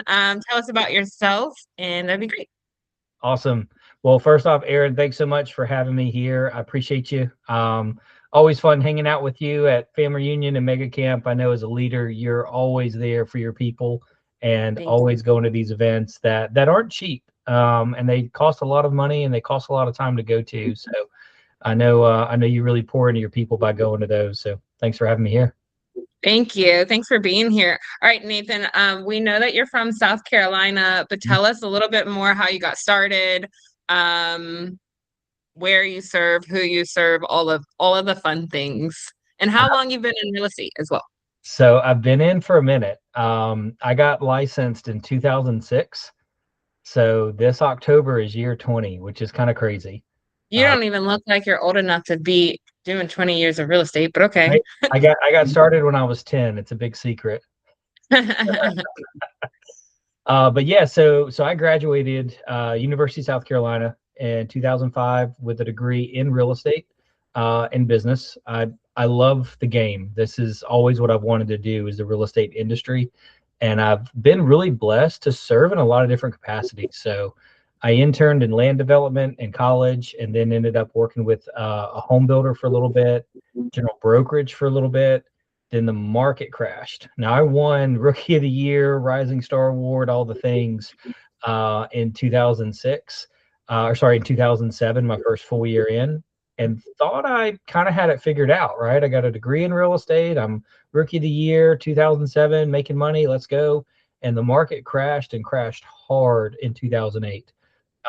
tell us about yourself, and that'd be great. Awesome. Well, first off, Aaron, thanks so much for having me here. I appreciate you. Always fun hanging out with you at family reunion and mega camp. I know as a leader, you're always there for your people and Thank you. always going to these events that aren't cheap. And they cost a lot of money and they cost a lot of time to go to. So I know you really pour into your people by going to those. So thanks for having me here. Thank you. Thanks for being here. All right, Nathan, we know that you're from South Carolina, but tell us a little bit more how you got started, um, where you serve, who you serve, all of the fun things, and how long you've been in real estate as well. So I've been in for a minute. I got licensed in 2006. So this October is year 20, which is kind of crazy. You Uh, don't even look like you're old enough to be doing 20 years of real estate, but okay. I, I got started when I was 10. It's a big secret. But yeah, so I graduated University of South Carolina in 2005 with a degree in real estate and business. I love the game. This is always what I've wanted to do is the real estate industry, and I've been really blessed to serve in a lot of different capacities. So I interned in land development in college, and then ended up working with a home builder for a little bit, general brokerage for a little bit. Then the market crashed. Now I won Rookie of the Year, Rising Star Award, all the things in 2006, or sorry, in 2007, my first full year in, and thought I kind of had it figured out. Right, I got a degree in real estate. I'm Rookie of the Year, 2007, making money. Let's go. And the market crashed and crashed hard in 2008.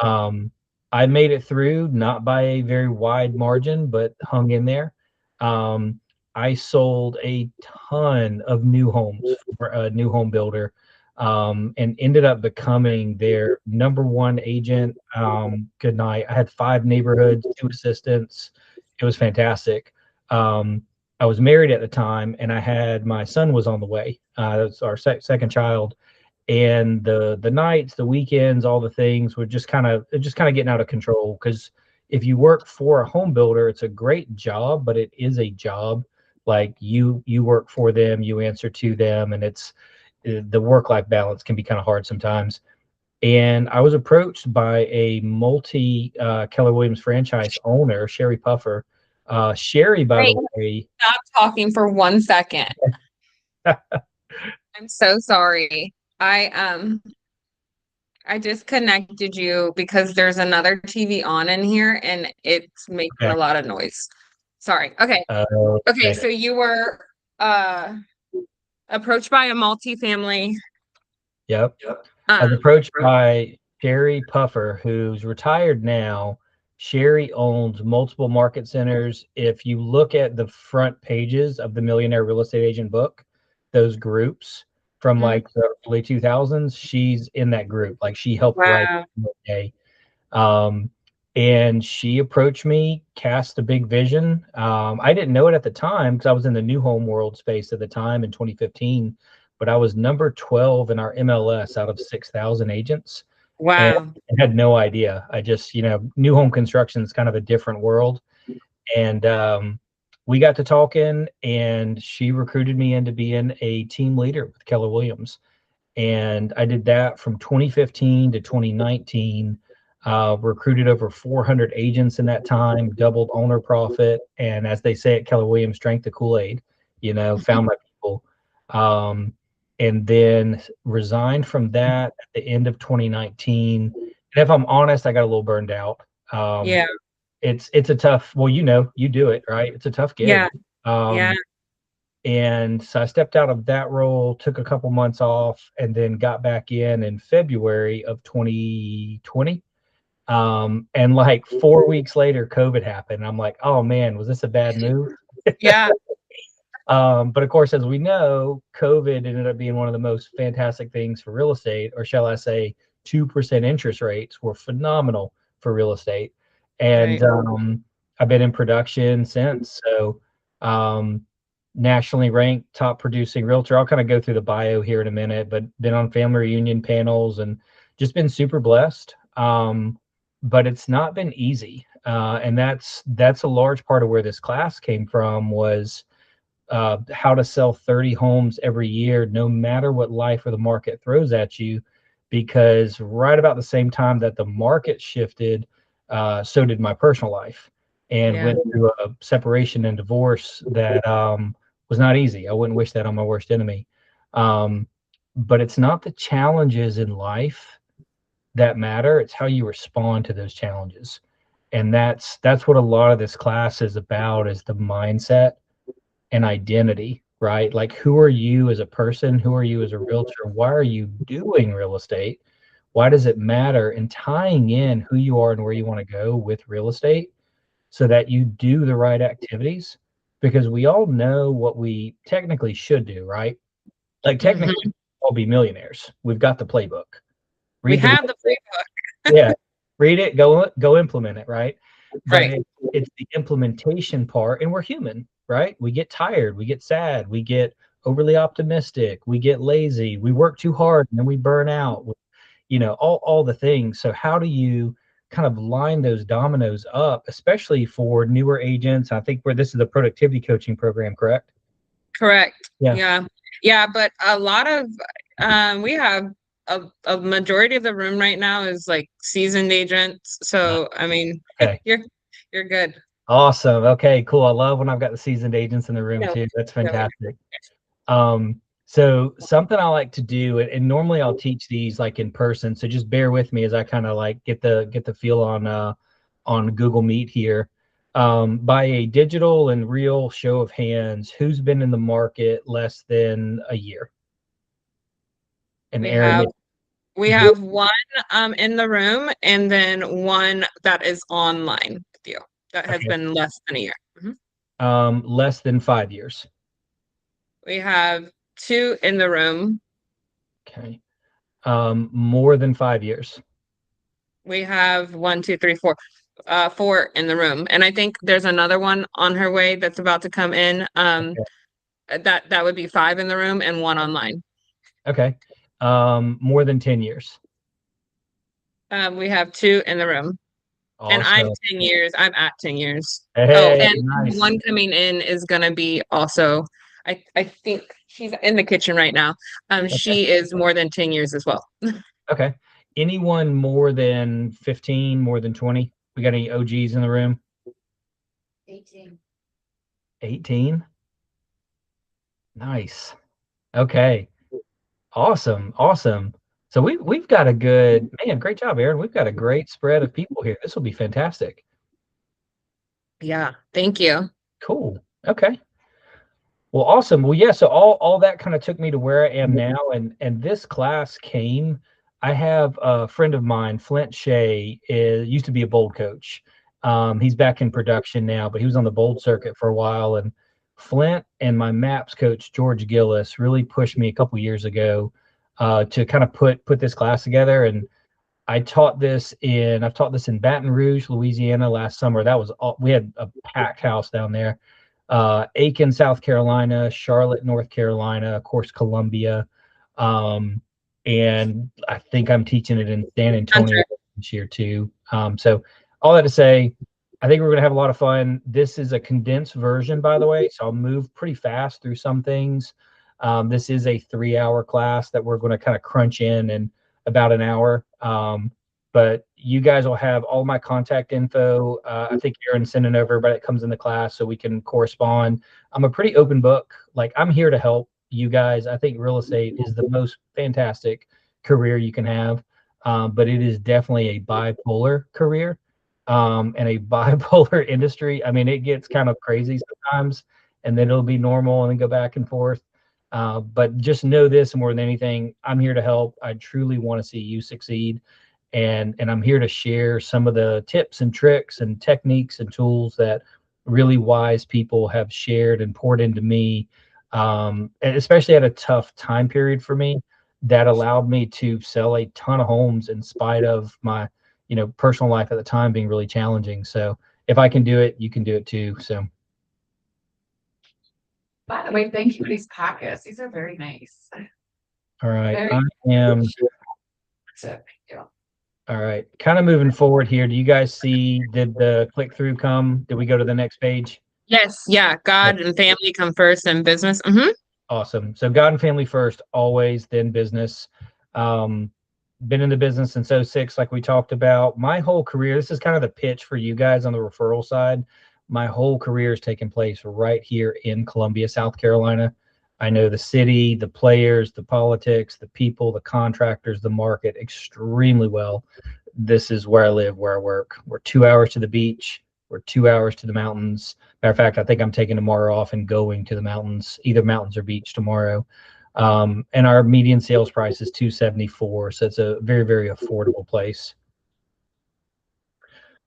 Um, I made it through, not by a very wide margin, but hung in there. Um, I sold a ton of new homes for a new home builder, and ended up becoming their number one agent. Good night. I had 5 neighborhoods, 2 assistants. It was fantastic. Um, I was married at the time, and I had my son was on the way. That's our second child, and the nights, the weekends, all the things were just kind of getting out of control. Because if you work for a home builder, it's a great job, but it is a job. Like you work for them, you answer to them, and it's the work life balance can be kind of hard sometimes. And I was approached by a multi Keller Williams franchise owner, Sherry Puffer. Sherry, by Wait, the way, stop talking for 1 second. I'm so sorry. I disconnected you because there's another TV on in here and it's making okay, a lot of noise. Sorry. Okay. Okay, okay, so you were uh approached by a multifamily yep. I um was approached by Sherry Puffer, who's retired now. Sherry owns multiple market centers. If you look at the front pages of the Millionaire Real Estate Agent book, those groups from mhm. like the early 2000s, she's in that group. Like she helped write Wow. it. Um, and she approached me, cast a big vision. I didn't know it at the time because I was in the new home world space at the time in 2015, but I was number 12 in our MLS out of 6,000 agents, and Wow. I had no idea. I just, new home construction is kind of a different world. And we got to talking, and she recruited me into being a team leader with Keller Williams. And I did that from 2015 to 2019. Recruited over 400 agents in that time, doubled owner profit, and as they say at Keller Williams, drank the Kool-Aid. Found my people, um, and then resigned from that at the end of 2019. And if I'm honest, I got a little burned out. Um, Yeah. it's a tough. Well, you do it right. It's a tough Yeah. gig. Yeah. And so I stepped out of that role, took a couple months off, and then got back in February of 2020. And like 4 weeks later, COVID happened. I'm like, oh man, was this a bad move? Yeah. But of course, as we know, COVID ended up being one of the most fantastic things for real estate, or shall I say, 2% interest rates were phenomenal for real estate. And Right. I've been in production since. So, um, nationally ranked top producing realtor. I'll kind of go through the bio here in a minute, but been on family reunion panels and just been super blessed. But it's not been easy. And that's a large part of where this class came from was how to sell 30 homes every year, no matter what life or the market throws at you, because right about the same time that the market shifted, so did my personal life, and Yeah. went through a separation and divorce that was not easy. I wouldn't wish that on my worst enemy. Um, but it's not the challenges in life that matter. It's how you respond to those challenges. And that's what a lot of this class is about, is the mindset and identity, right? Like, who are you as a person? Who are you as a realtor? Why are you doing real estate? Why does it matter? And tying in who you are and where you want to go with real estate so that you do the right activities, because we all know what we technically should do, right? Like, technically, Hmm. we'll all be millionaires. We've got the playbook. We Read the have the playbook. Yeah, read it, go implement it, right? But Right. it's the implementation part, and we're human, right? We get tired, we get sad, we get overly optimistic, we get lazy, we work too hard, and then we burn out, all the things. So how do you kind of line those dominoes up, especially for newer agents? I think where this is a productivity coaching program, correct? Correct. Yeah. Yeah. Yeah, but a lot of we have a majority of the room right now is like seasoned agents. Uh, So I mean, okay. you're good. Awesome. Okay, cool. I love when I've got the seasoned agents in the room No, too. That's no. fantastic. So something I like to do, and normally I'll teach these like in person, so just bear with me as I kind of like get the feel on Google Meet here. By a digital and real show of hands, who's been in the market less than a year? And We Aaron, have we have one in the room and then one that is online with you that has okay, been less than a year. Mhm. less than 5 years. We have two in the room. Okay, more than 5 years. We have one, two, three, four, four in the room. And I think there's another one on her way that's about to come in. Okay, That would be five in the room and one online. okay, more than 10 years. We have two in the room. And I'm Awesome. 10 years. I'm at 10 years. Oh, Hey, and nice. one coming in is gonna be also, I think she's in the kitchen right now. Okay. She is more than 10 years as well. Okay. Anyone more than 15, more than 20? We got any OGs in the room? 18. 18? Nice. Okay. Awesome. Awesome. So we've got a good man. Great job, Aaron. We've got a great spread of people here. This will be fantastic. Yeah, thank you. Cool. Okay. Well, awesome. Well, yeah, so all that kind of took me to where I am now, and this class came. I have a friend of mine, Flint Shea, used to be a bold coach. He's back in production now, but he was on the bold circuit for a while. And Flint and my maps coach, George Gillis, really pushed me a couple years ago to kind of put this class together. And I've taught this in Baton Rouge, Louisiana last summer. That was all, we had a packed house down there. Aiken, South Carolina, Charlotte, North Carolina, of course, Columbia. Um, and I think I'm teaching it in San Antonio Hunter. this year too. So all that to say, I think we're going to have a lot of fun. This is a condensed version, by the way, so I'll move pretty fast through some things. This is a 3-hour class that we're going to kind of crunch in about an hour. But you guys will have all my contact info. I think Aaron's sending over everybody that comes in the class so we can correspond. I'm a pretty open book. Like, I'm here to help you guys. I think real estate is the most fantastic career you can have, but it is definitely a bipolar career and a bipolar industry. I mean, it gets kind of crazy sometimes, and then it'll be normal and then go back and forth. But just know this more than anything, I'm here to help. I truly want to see you succeed. And I'm here to share some of the tips and tricks and techniques and tools that really wise people have shared and poured into me, and especially at a tough time period for me that allowed me to sell a ton of homes in spite of my, personal life at the time being really challenging. So if I can do it, you can do it too. So, By the way, thank you for these packets. These are very nice. all right, Very I am. so, thank you. All right, kind of moving forward here. Do you guys see, did the click through come? Did we go to the next page? Yes, yeah, God and family come first and business. Awesome. So God and family first, always, then business. Been in the business since '06, like we talked about. My whole career, this is kind of the pitch for you guys on the referral side. My whole career has taken place right here in Columbia, South Carolina. I know the city, the players, the politics, the people, the contractors, the market extremely well. This is where I live, where I work. We're 2 hours to the beach. We're 2 hours to the mountains. Matter of fact, I think I'm taking tomorrow off and going to the mountains, either mountains or beach tomorrow. And our median sales price is 274, so it's a very, very affordable place.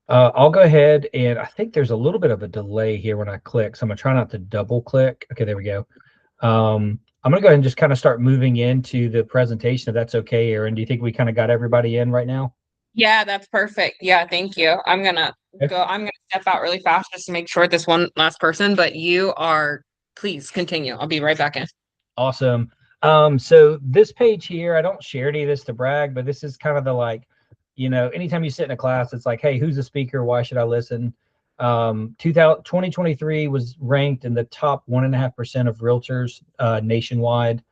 I'll go ahead, and I think there's a little bit of a delay here when I click, so I'm gonna try not to double click. Okay, there we go. I'm gonna go ahead and just kind of start moving into the presentation, if that's okay, Aaron. Do you think we kind of got everybody in right now? Yeah, that's perfect. Yeah, thank you. I'm gonna Okay. step out really fast just to make sure this one last person, but please continue. I'll be right back in. Awesome. So this page here, I don't share any of this to brag, but this is kind of the like, anytime you sit in a class, it's like, hey, who's a speaker? Why should I listen? 2023 was ranked in the top 1.5% of realtors nationwide.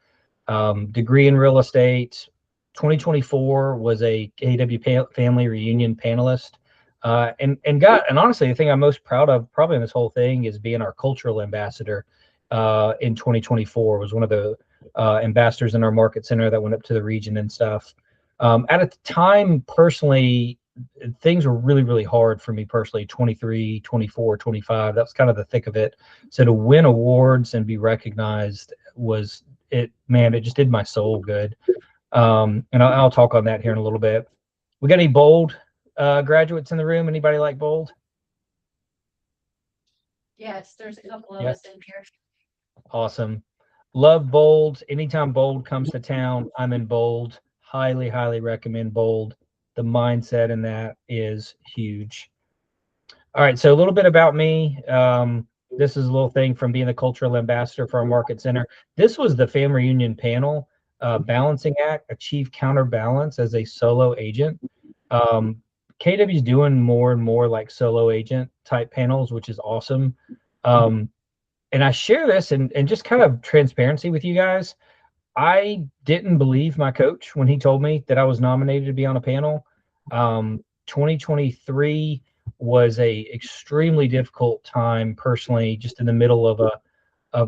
Degree in real estate. 2024 was a KW family reunion panelist. And honestly, the thing I'm most proud of probably in this whole thing is being our cultural ambassador in 2024. Was one of the ambassadors in our market center that went up to the region and stuff. At a time, personally, things were really, really hard for me personally. 23, 24, 25. That was kind of the thick of it. So to win awards and be recognized was it, man, it just did my soul good. And I'll talk on that here in a little bit. We got any bold graduates in the room? Anybody like bold? Yes, there's a couple of Yes. us in here. Awesome. Love bold. Anytime bold comes to town, I'm in bold. Highly, highly recommend bold. The mindset in that is huge. All right, so a little bit about me. This is a little thing from being the cultural ambassador for our market center. This was the family reunion panel, balancing act, achieve counterbalance as a solo agent. KW is doing more and more like solo agent type panels, which is awesome. And I share this and just kind of transparency with you guys. I didn't believe my coach when he told me that I was nominated to be on a panel. 2023 was a extremely difficult time personally, just in the middle of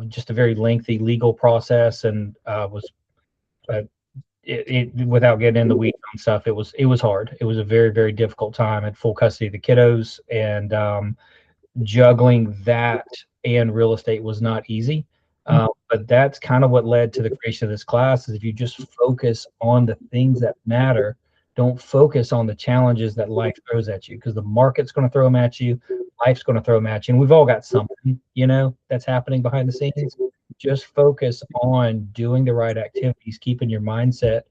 just a very lengthy legal process, and was without getting in the weeds on stuff. It was hard. It was a very, very difficult time. I had full custody of the kiddos, and juggling that and real estate was not easy. But that's kind of what led to the creation of this class. Is if you just focus on the things that matter, don't focus on the challenges that life throws at you, because the market's going to throw them at you, life's going to throw them at you, and we've all got something, that's happening behind the scenes. Just focus on doing the right activities, keeping your mindset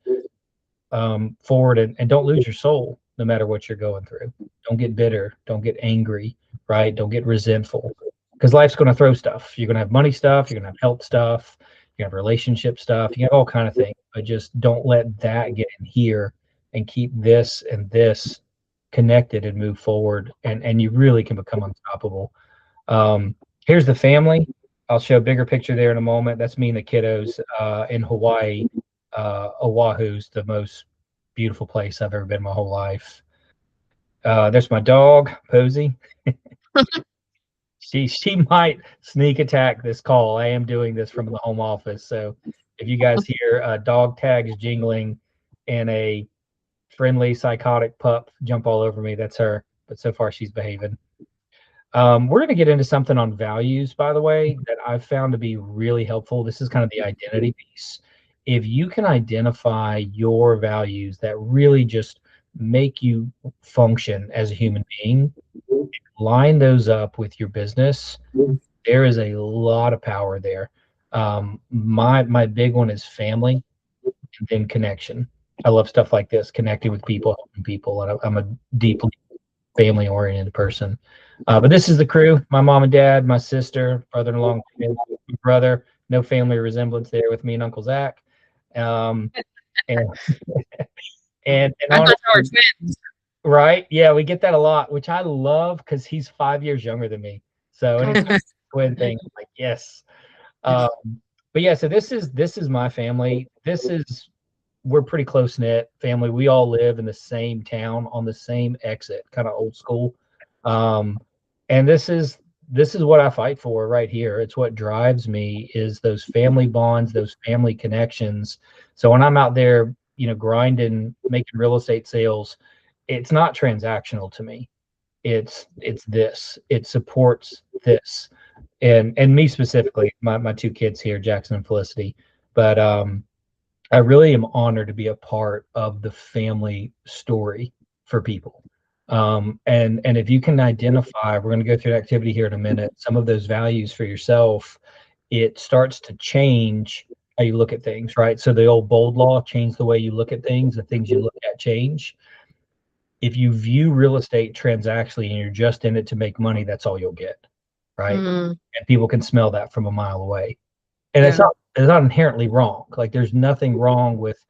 forward, and don't lose your soul no matter what you're going through. Don't get bitter, don't get angry, right? Don't get resentful, because life's going to throw stuff. You're going to have money stuff, you're going to have health stuff, you have relationship stuff, you have all kind of things, but just don't let that get in here, and keep this and this connected and move forward, and you really can become unstoppable. Here's the family. I'll show a bigger picture there in a moment. That's me and the kiddos in Hawaii. Oahu's the most beautiful place I've ever been my whole life. There's my dog, Posey. She might sneak attack this call. I am doing this from the home office, so if you guys hear dog tags jingling and a friendly psychotic pup jump all over me, that's her. But so far she's behaving. We're going to get into something on values, by the way, that I've found to be really helpful. This is kind of the identity piece. If you can identify your values that really just make you function as a human being, line those up with your business, there is a lot of power there. My big one is family, and then connection. I love stuff like this, connecting with people, helping people, and I'm a deeply family oriented person. But this is the crew: my mom and dad, my sister, brother-in-law, brother. No family resemblance there with me and Uncle Zach. And and I thought honestly, you were twins. right? Yeah, we get that a lot, which I love because he's 5 years younger than me. So anytime twin thing. I'm like, yes. Um, but yeah, so this is my family. We're pretty close knit family. We all live in the same town on the same exit, kind of old school. Um, and this is what I fight for right here. It's what drives me is those family bonds, those family connections. So when I'm out there, grinding, making real estate sales, it's not transactional to me. It's this. It supports this. And me specifically, my two kids here, Jackson and Felicity. But I really am honored to be a part of the family story for people. And if you can identify, we're going to go through an activity here in a minute, some of those values for yourself, it starts to change how you look at things, right? So the old bold law, change the way you look at things, the things you look at change. If you view real estate transactionally and you're just in it to make money, that's all you'll get, right? Mm, And people can smell that from a mile away. And yeah. it's not inherently wrong. Like there's nothing wrong with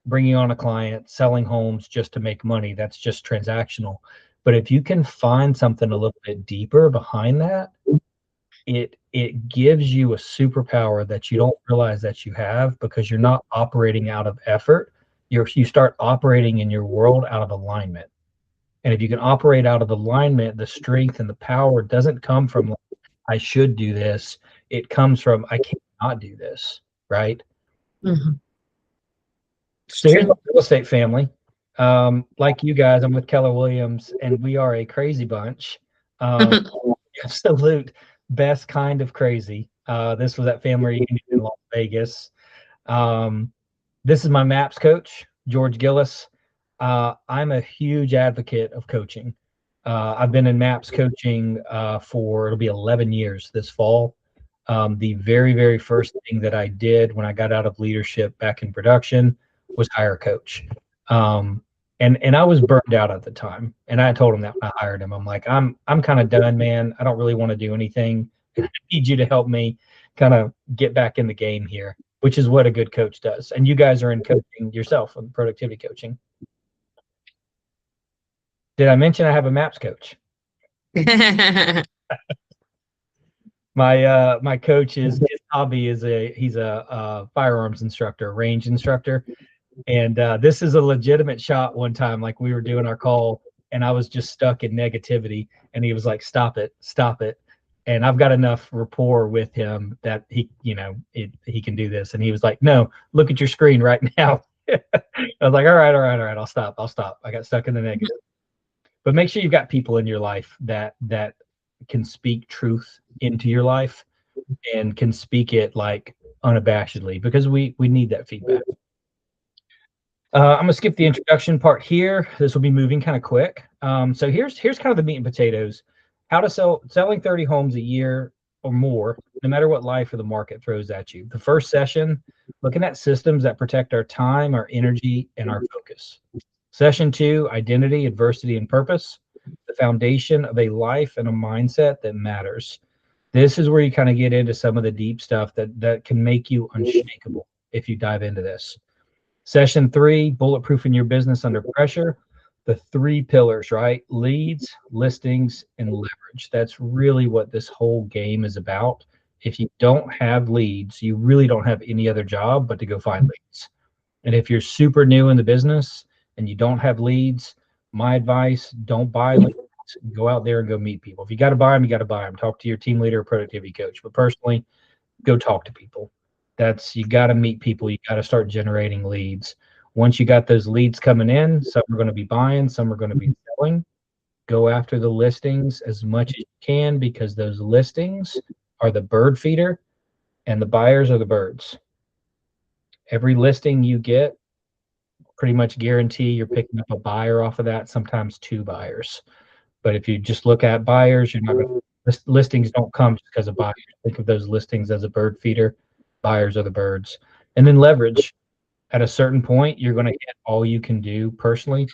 bringing on a client, selling homes just to make money. That's just transactional. But if you can find something a little bit deeper behind that, it gives you a superpower that you don't realize that you have because you're not operating out of effort. You start operating in your world out of alignment. And if you can operate out of alignment, the strength and the power doesn't come from like, I should do this. It comes from I cannot do this, right? Mhm. It's So here's my true. real estate family. Like you guys, I'm with Keller Williams, and we are a crazy bunch. Um, absolute best kind of crazy. This was at family reunion in Las Vegas. Um, this is my MAPS coach, George Gillis. I'm a huge advocate of coaching. I've been in MAPS coaching it'll be 11 years this fall. The very, very first thing that I did when I got out of leadership back in production was hire a coach. Um, and I was burned out at the time. And I told him that when I hired him. I'm like, I'm kind of done, man. I don't really want to do anything. I need you to help me kind of get back in the game here, which is what a good coach does. And you guys are in coaching yourself, and productivity coaching. Did I mention I have a MAPS coach? My coach is his hobby is he's a firearms instructor, range instructor, and this is a legitimate shot. One time, like we were doing our call, and I was just stuck in negativity, and he was like, "Stop it, stop it." And I've got enough rapport with him that he can do this. And he was like, "No, look at your screen right now." I was like, all right, I'll stop. I got stuck in the negative. But make sure you've got people in your life that can speak truth into your life and can speak it like unabashedly because we need that feedback. I'm gonna skip the introduction part here. This will be moving kind of quick. So here's kind of the meat and potatoes. How to selling 30 homes a year or more, no matter what life or the market throws at you. The first session, looking at systems that protect our time, our energy, and our focus. Session 2, identity, adversity, and purpose. The foundation of a life and a mindset that matters. This is where you kind of get into some of the deep stuff that can make you unshakable if you dive into this. Session 3, bulletproofing your business under pressure. The 3 pillars, right? Leads, listings, and leverage. That's really what this whole game is about. If you don't have leads, you really don't have any other job but to go find leads. And if you're super new in the business and you don't have leads, my advice, don't buy leads. Go out there and go meet people. If you got to buy them, you got to buy them. Talk to your team leader or productivity coach. But personally, go talk to people. You got to meet people. You got to start generating leads. Once you got those leads coming in, some are going to be buying, some are going to be selling. Go after the listings as much as you can because those listings are the bird feeder and the buyers are the birds. Every listing you get, pretty much guarantee you're picking up a buyer off of that, sometimes 2 buyers. But if you just look at buyers, you're not going to listings don't come just because of buyers. Think of those listings as a bird feeder. Buyers are the birds. And then leverage. At a certain point, you're going to hit all you can do personally.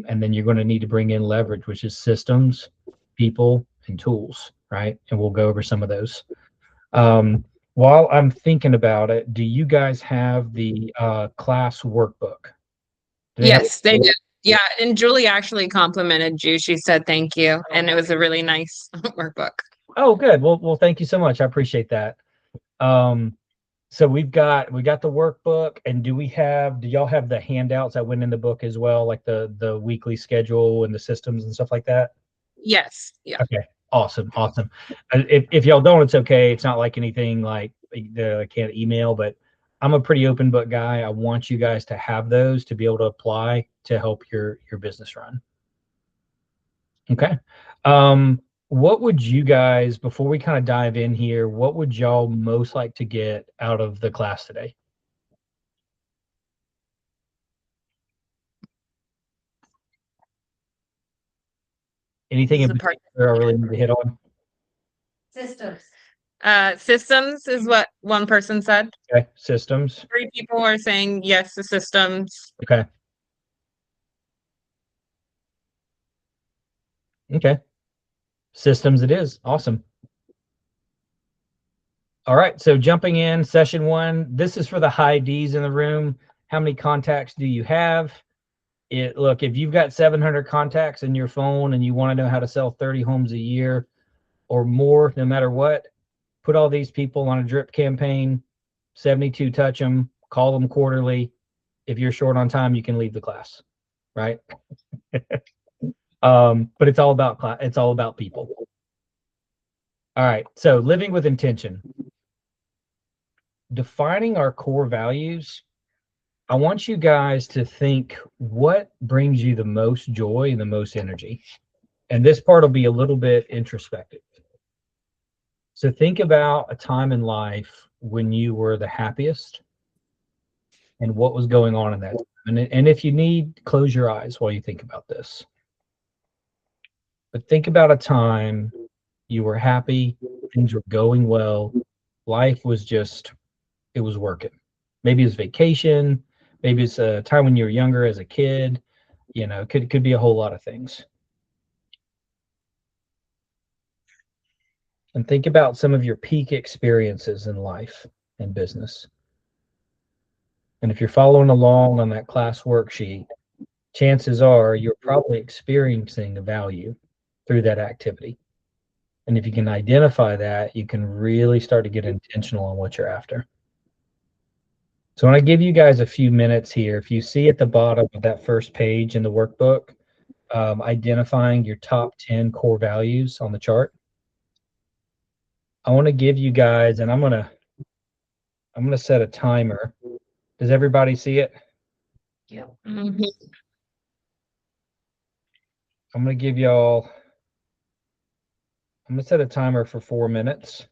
And then you're going to need to bring in leverage, which is systems, people, and tools, right? And we'll go over some of those. While I'm thinking about it, do you guys have the class workbook? Do they have Yes, they did. Yeah, and Julie actually complimented you. She said thank you, and it was a really nice workbook. Oh, good. Well, thank you so much. I appreciate that. Um, so we got the workbook, and do y'all have the handouts that went in the book as well, like the weekly schedule and the systems and stuff like that? Yes. Yeah. Okay, awesome, awesome. If y'all don't, it's okay. It's not like anything like I can't email, but I'm a pretty open book guy. I want you guys to have those to be able to apply to help your business run. Okay. What would you guys, before we kind of dive in here, what would y'all most like to get out of the class today? Anything This is in a part. particular I really need to hit on? Systems. Systems is what one person said. Okay, systems. 3 people are saying yes to systems. Okay. Okay. Systems it is. Awesome. All right. So jumping in, session one. This is for the high D's in the room. How many contacts do you have? Look, if you've got 700 contacts in your phone and you want to know how to sell 30 homes a year or more, no matter what, put all these people on a drip campaign, 72 touch them, call them quarterly. If you're short on time, you can leave the class, right? But it's all about it's all about people. All right. So living with intention, defining our core values. I want you guys to think what brings you the most joy and the most energy. And this part will be a little bit introspective. So think about a time in life when you were the happiest and what was going on in that time. And if you need, close your eyes while you think about this. But think about a time you were happy, things were going well, life was just, it was working. Maybe it's vacation, maybe it's a time when you were younger as a kid, could be a whole lot of things. And think about some of your peak experiences in life and business. And if you're following along on that class worksheet, chances are you're probably experiencing a value through that activity. And if you can identify that, you can really start to get intentional on what you're after. So when I give you guys a few minutes here, if you see at the bottom of that first page in the workbook, identifying your top 10 core values on the chart, I want to give you guys, and I'm gonna set a timer. Does everybody see it? Yep. Mhm. I'm gonna give y'all. I'm gonna set a timer for 4 minutes.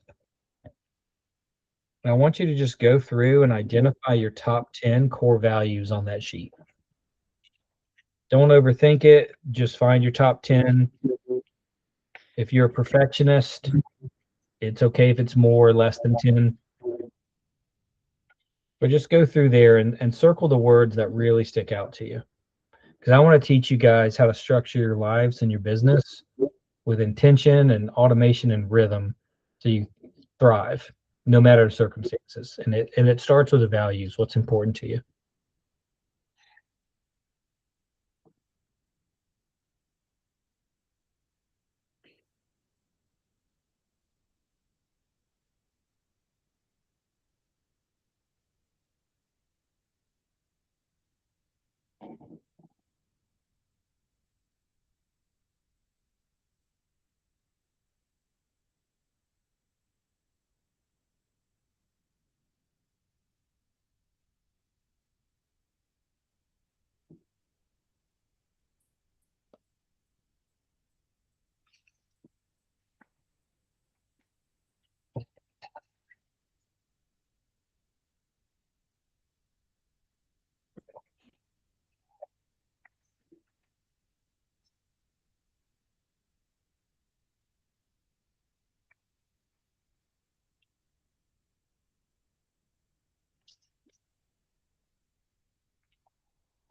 And I want you to just go through and identify your top 10 core values on that sheet. Don't overthink it. Just find your top 10. If you're a perfectionist, it's okay if it's more or less than 10. But just go through there and circle the words that really stick out to you. Because I want to teach you guys how to structure your lives and your business with intention and automation and rhythm so you thrive no matter the circumstances. And it starts with the values, what's important to you.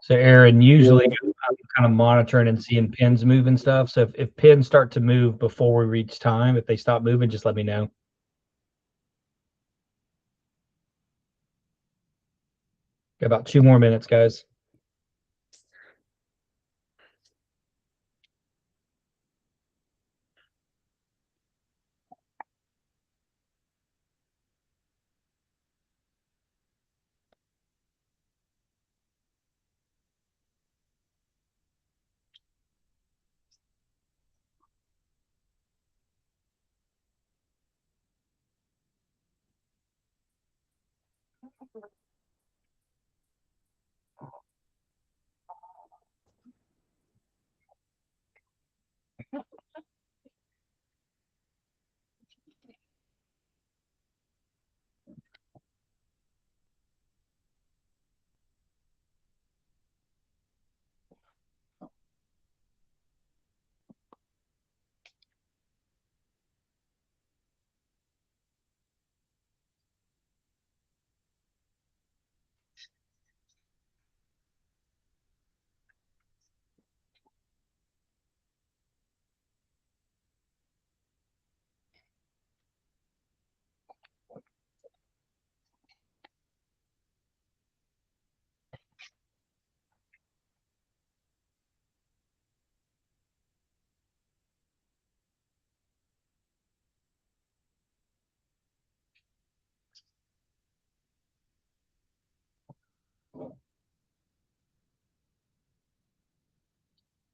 So Aaron, usually I'm kind of monitoring and seeing pins move and stuff. So if pins start to move before we reach time, if they stop moving, just let me know. Got about 2 more minutes, guys.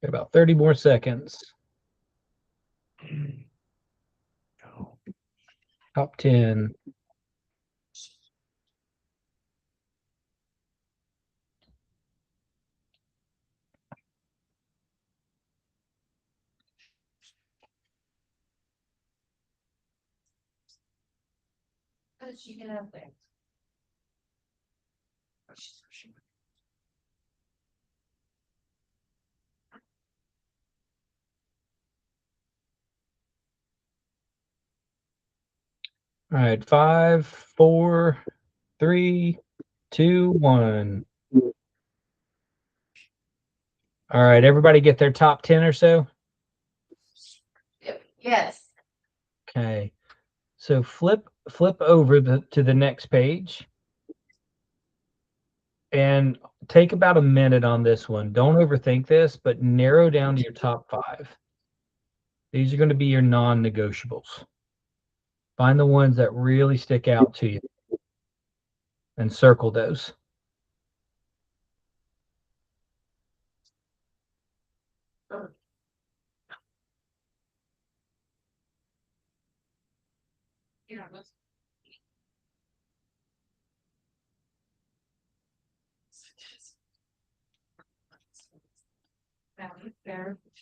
Got about 30 more seconds. Top 10. How did she get up there? All right, 5, 4, 3, 2, 1. All right, everybody get their top 10 or so? Yep. Yes. Okay. So flip over to the next page and take about a minute on this one. Don't overthink this, but narrow down to your top 5. These are going to be your non-negotiables. Find the ones that really stick out to you and circle those. Yeah.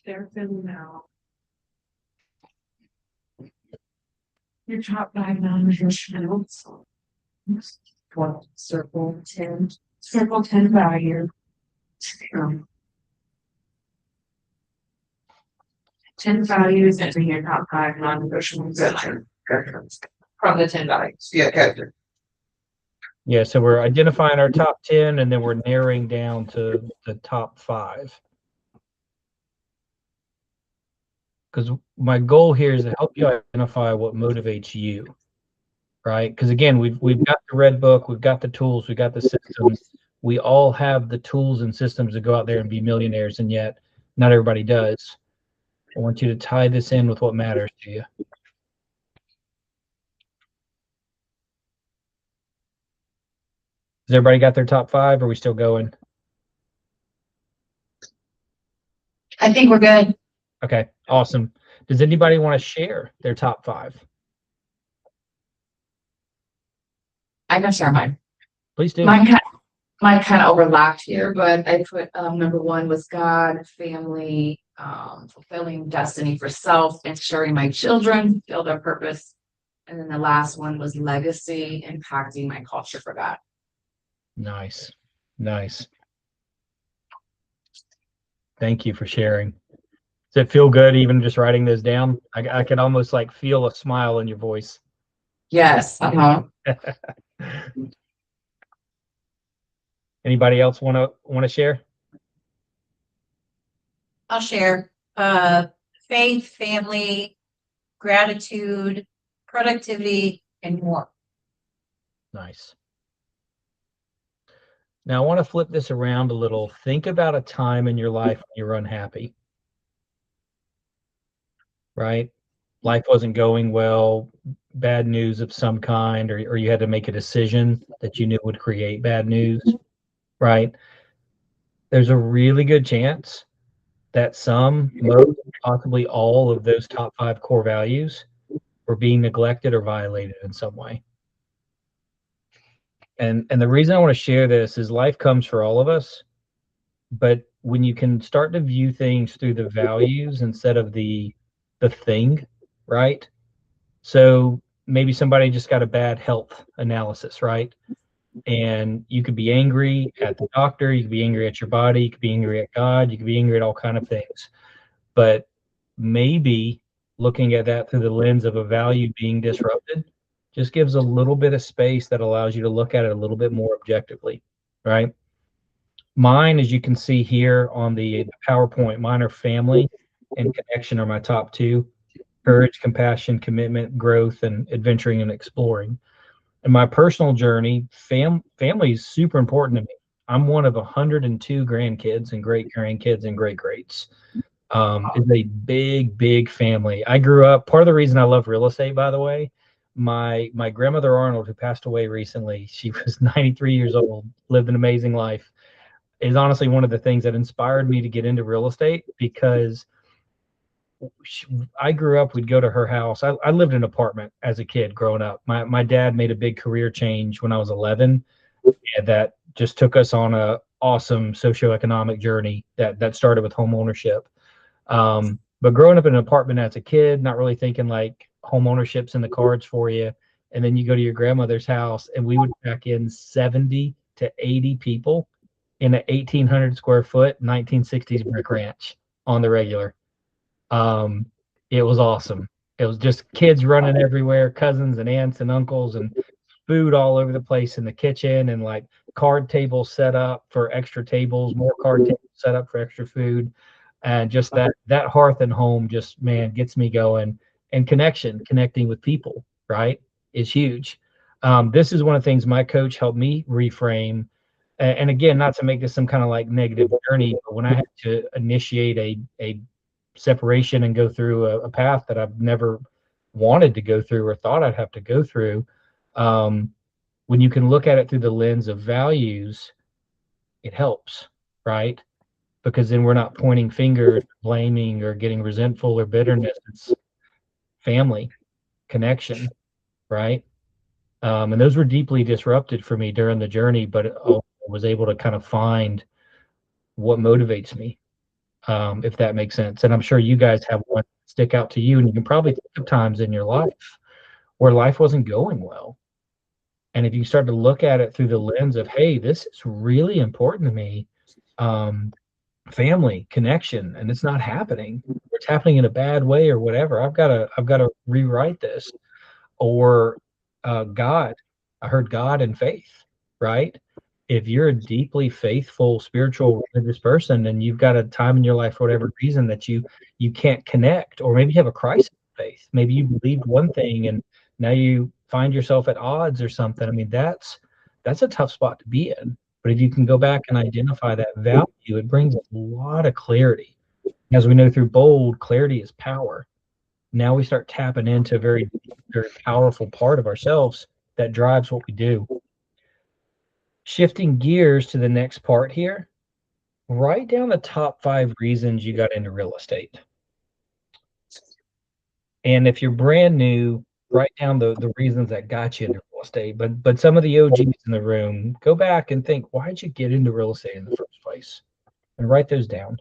They're filling now. Your top 5 non-negotiables. What? Circle 10. Circle 10 value. 10 values and your top 5 non-negotiables. From the 10 values. Yeah, okay. Yeah, so we're identifying our top 10 and then we're narrowing down to the top 5. Because my goal here is to help you identify what motivates you, right? Because again, we've got the red book, we've got the tools, we've got the systems. We all have the tools and systems to go out there and be millionaires, and yet not everybody does. I want you to tie this in with what matters to you. Has everybody got their top 5? Or are we still going? I think we're good. Okay, awesome. Does anybody want to share their top 5? I can share mine. Please do. Mine kind of overlapped here, but I put number 1 was God, family, fulfilling destiny for self, ensuring my children feel their purpose. And then the last one was legacy, impacting my culture for God. Nice. Nice. Thank you for sharing. Does it feel good even just writing those down? I could almost like feel a smile in your voice. Yes. Anybody else want to share? I'll share. Faith, family, gratitude, productivity, and more. Nice. Now I want to flip this around a little. Think about a time in your life when you were unhappy. Right? Life wasn't going well, bad news of some kind, or you had to make a decision that you knew would create bad news, right? There's a really good chance that most, possibly all of those top 5 core values were being neglected or violated in some way. And the reason I want to share this is life comes for all of us, but when you can start to view things through the values instead of the thing, right? So maybe somebody just got a bad health analysis, right? And you could be angry at the doctor, you could be angry at your body, you could be angry at God, you could be angry at all kind of things. But maybe looking at that through the lens of a value being disrupted just gives a little bit of space that allows you to look at it a little bit more objectively, right? Mine, as you can see here on the PowerPoint, mine are family and connection are my top two. Courage, compassion, commitment, growth, and adventuring and exploring. In my personal journey, family is super important to me. I'm one of 102 grandkids and great grandkids and great greats. It's a big, big family. I grew up. Part of the reason I love real estate, by the way, my grandmother Arnold, who passed away recently, she was 93 years old, lived an amazing life. Is honestly one of the things that inspired me to get into real estate because she, I grew up. We'd go to her house. I lived in an apartment as a kid growing up. My dad made a big career change when I was 11, and that just took us on a awesome socioeconomic journey that started with home ownership. But growing up in an apartment as a kid, not really thinking like home ownership's in the cards for you. And then you go to your grandmother's house and we would pack in 70 to 80 people in an 1,800 square foot 1960s brick ranch on the regular. Um, it was awesome. It was just kids running everywhere, cousins and aunts and uncles, and food all over the place in the kitchen, and like card tables set up for extra tables, more card tables set up for extra food, and just that hearth and home just man gets me going. And connecting with people, right, is huge. This is one of the things my coach helped me reframe. And again, not to make this some kind of like negative journey, but when I had to initiate a separation and go through a path that I've never wanted to go through or thought I'd have to go through, um, when you can look at it through the lens of values, it helps, right? Because then we're not pointing fingers, blaming, or getting resentful or bitterness. It's family, connection, right? And those were deeply disrupted for me during the journey, but I was able to kind of find what motivates me, if that makes sense. And I'm sure you guys have one stick out to you, and you can probably think of times in your life where life wasn't going well. And if you start to look at it through the lens of, hey, this is really important to me, um, family, connection, and it's not happening, or it's happening in a bad way or whatever. I've got to rewrite this. Or God. I heard God and faith, right? If you're a deeply faithful, spiritual, religious person, and you've got a time in your life for whatever reason that you can't connect, or maybe you have a crisis of faith. Maybe you believed one thing and now you find yourself at odds or something. I mean, that's a tough spot to be in. But if you can go back and identify that value, it brings a lot of clarity. As we know through bold, clarity is power. Now we start tapping into a very, very powerful part of ourselves that drives what we do. Shifting gears to the next part here, write down the top 5 reasons you got into real estate. And if you're brand new, write down the reasons that got you into real estate. But some of the OGs in the room, go back and think, why'd you get into real estate in the first place? And write those down.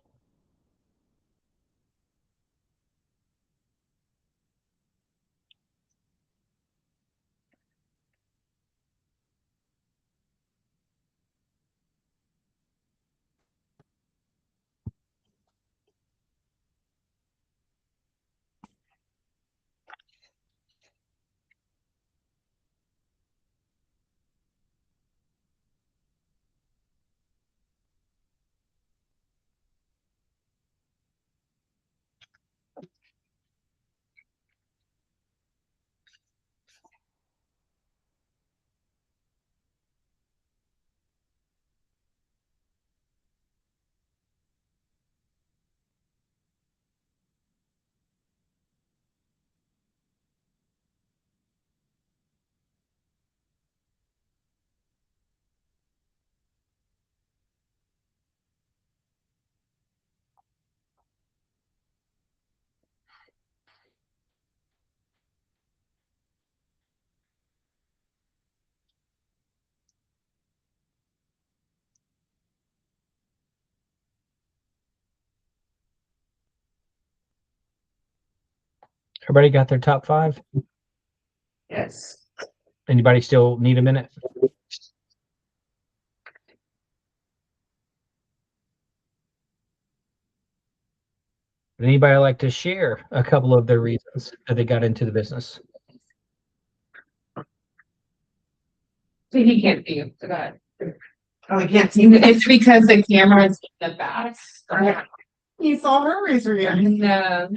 Everybody got their top 5? Yes. Anybody still need a minute? Would anybody like to share a couple of their reasons that they got into the business? He can't see you. So go ahead. Oh, I can't see me. It's because the camera is in the back. You saw her raise her hand. No.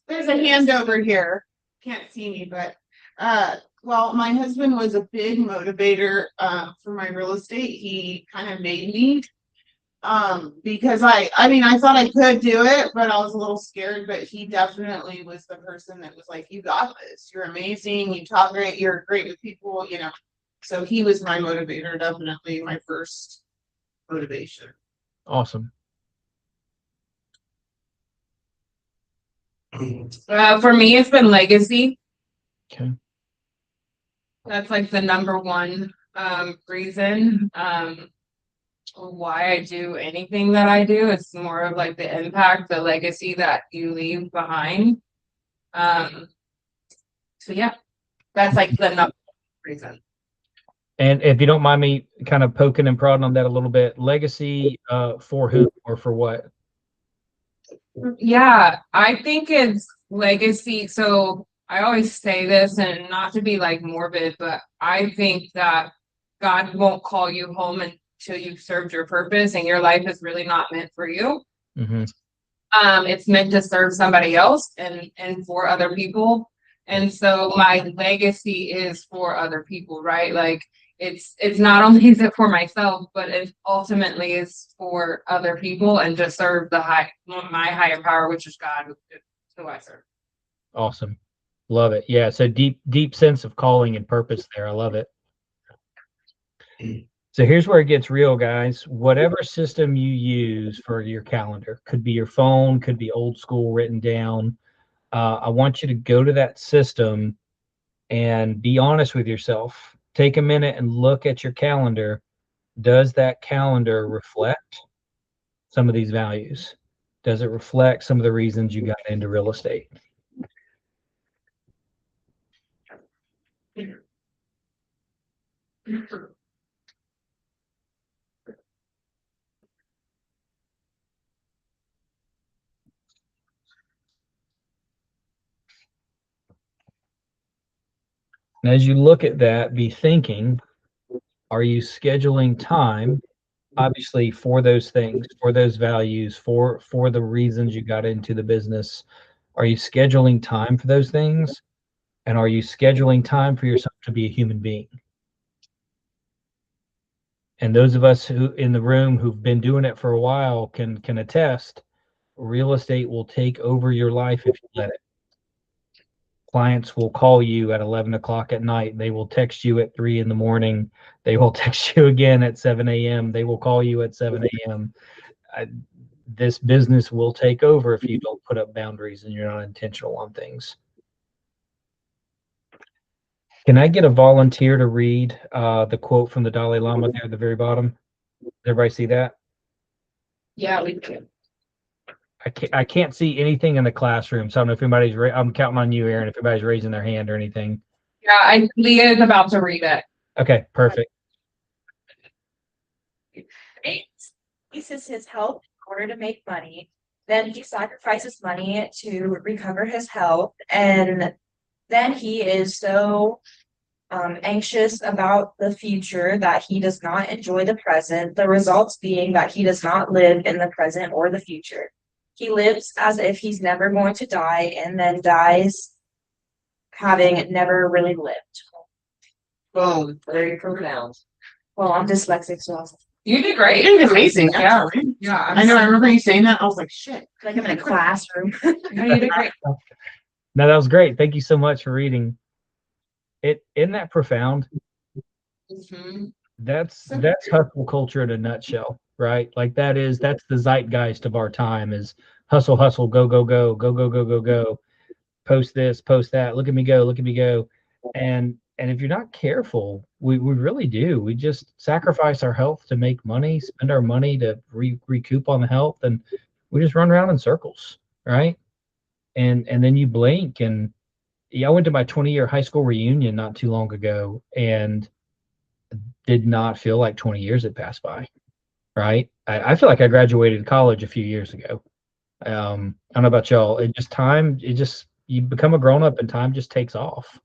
There's a hand over here. Can't see me, but well, my husband was a big motivator for my real estate. He kind of made me because I mean I thought I could do it, but I was a little scared. But he definitely was the person that was like, "You got this. You're amazing. You talk great. You're great with people." You know, so he was my motivator. Definitely my first motivation. Awesome. For me, it's been legacy. Okay. That's like the number one reason why I do anything that I do. It's more of like the impact, the legacy that you leave behind. So yeah, that's like the number one reason. And if you don't mind me kind of poking and prodding on that a little bit, legacy for who or for what? Yeah, I think it's legacy. So I always say this, and not to be like morbid, but I think that God won't call you home until you've served your purpose and your life is really not meant for you. Mm-hmm. It's meant to serve somebody else and for other people. And so my legacy is for other people, right? Like it's not only is it for myself, but it ultimately is for other people and to serve my higher power, which is God, who I serve. Awesome. Love it. Yeah. So deep sense of calling and purpose there. I love it. So here's where it gets real, guys. Whatever system you use for your calendar, could be your phone, could be old school written down. I want you to go to that system and be honest with yourself. Take a minute and look at your calendar. Does that calendar reflect some of these values? Does it reflect some of the reasons you got into real estate? And as you look at that, be thinking, are you scheduling time, obviously, for those things, for those values, for the reasons you got into the business? Are you scheduling time for those things? And are you scheduling time for yourself to be a human being? And those of us who in the room who've been doing it for a while can attest, real estate will take over your life if you let it. Clients will call you at 11 o'clock at night. They will text you at 3 in the morning. They will text you again at 7 a.m. They will call you at 7 a.m. This business will take over if you don't put up boundaries and you're not intentional on things. Can I get a volunteer to read the quote from the Dalai Lama there at the very bottom? Does everybody see that? Yeah, we do. I can't see anything in the classroom, so I don't know if anybody's. I'm counting on you, Aaron. If anybody's raising their hand or anything. Yeah, Leah is about to read it. Okay, perfect. Uses his health in order to make money. Then he sacrifices money to recover his health, and then he is so anxious about the future that he does not enjoy the present. The results being that he does not live in the present or the future. He lives as if he's never going to die, and then dies having never really lived. Boom. Very profound. Well, I'm dyslexic, so I was You did great. You did amazing. Yeah. Actually. Yeah. I know. I remember you saying that. I was like, shit. like I'm in a classroom. No, you did great. No, that was great. Thank you so much for reading. Isn't that profound? Mhm. That's hustle culture in a nutshell, right? Like that's the zeitgeist of our time is hustle, hustle, go, go, go, go, go, go, go, go. Post this, post that. Look at me go, look at me go. And if you're not careful, we really do. We just sacrifice our health to make money, spend our money to recoup on the health, and we just run around in circles, right? and then you blink. And yeah, I went to my 20-year high school reunion not too long ago and did not feel like 20 years had passed by, right? I feel like I graduated college a few years ago. I don't know about y'all. You become a grown up and time just takes off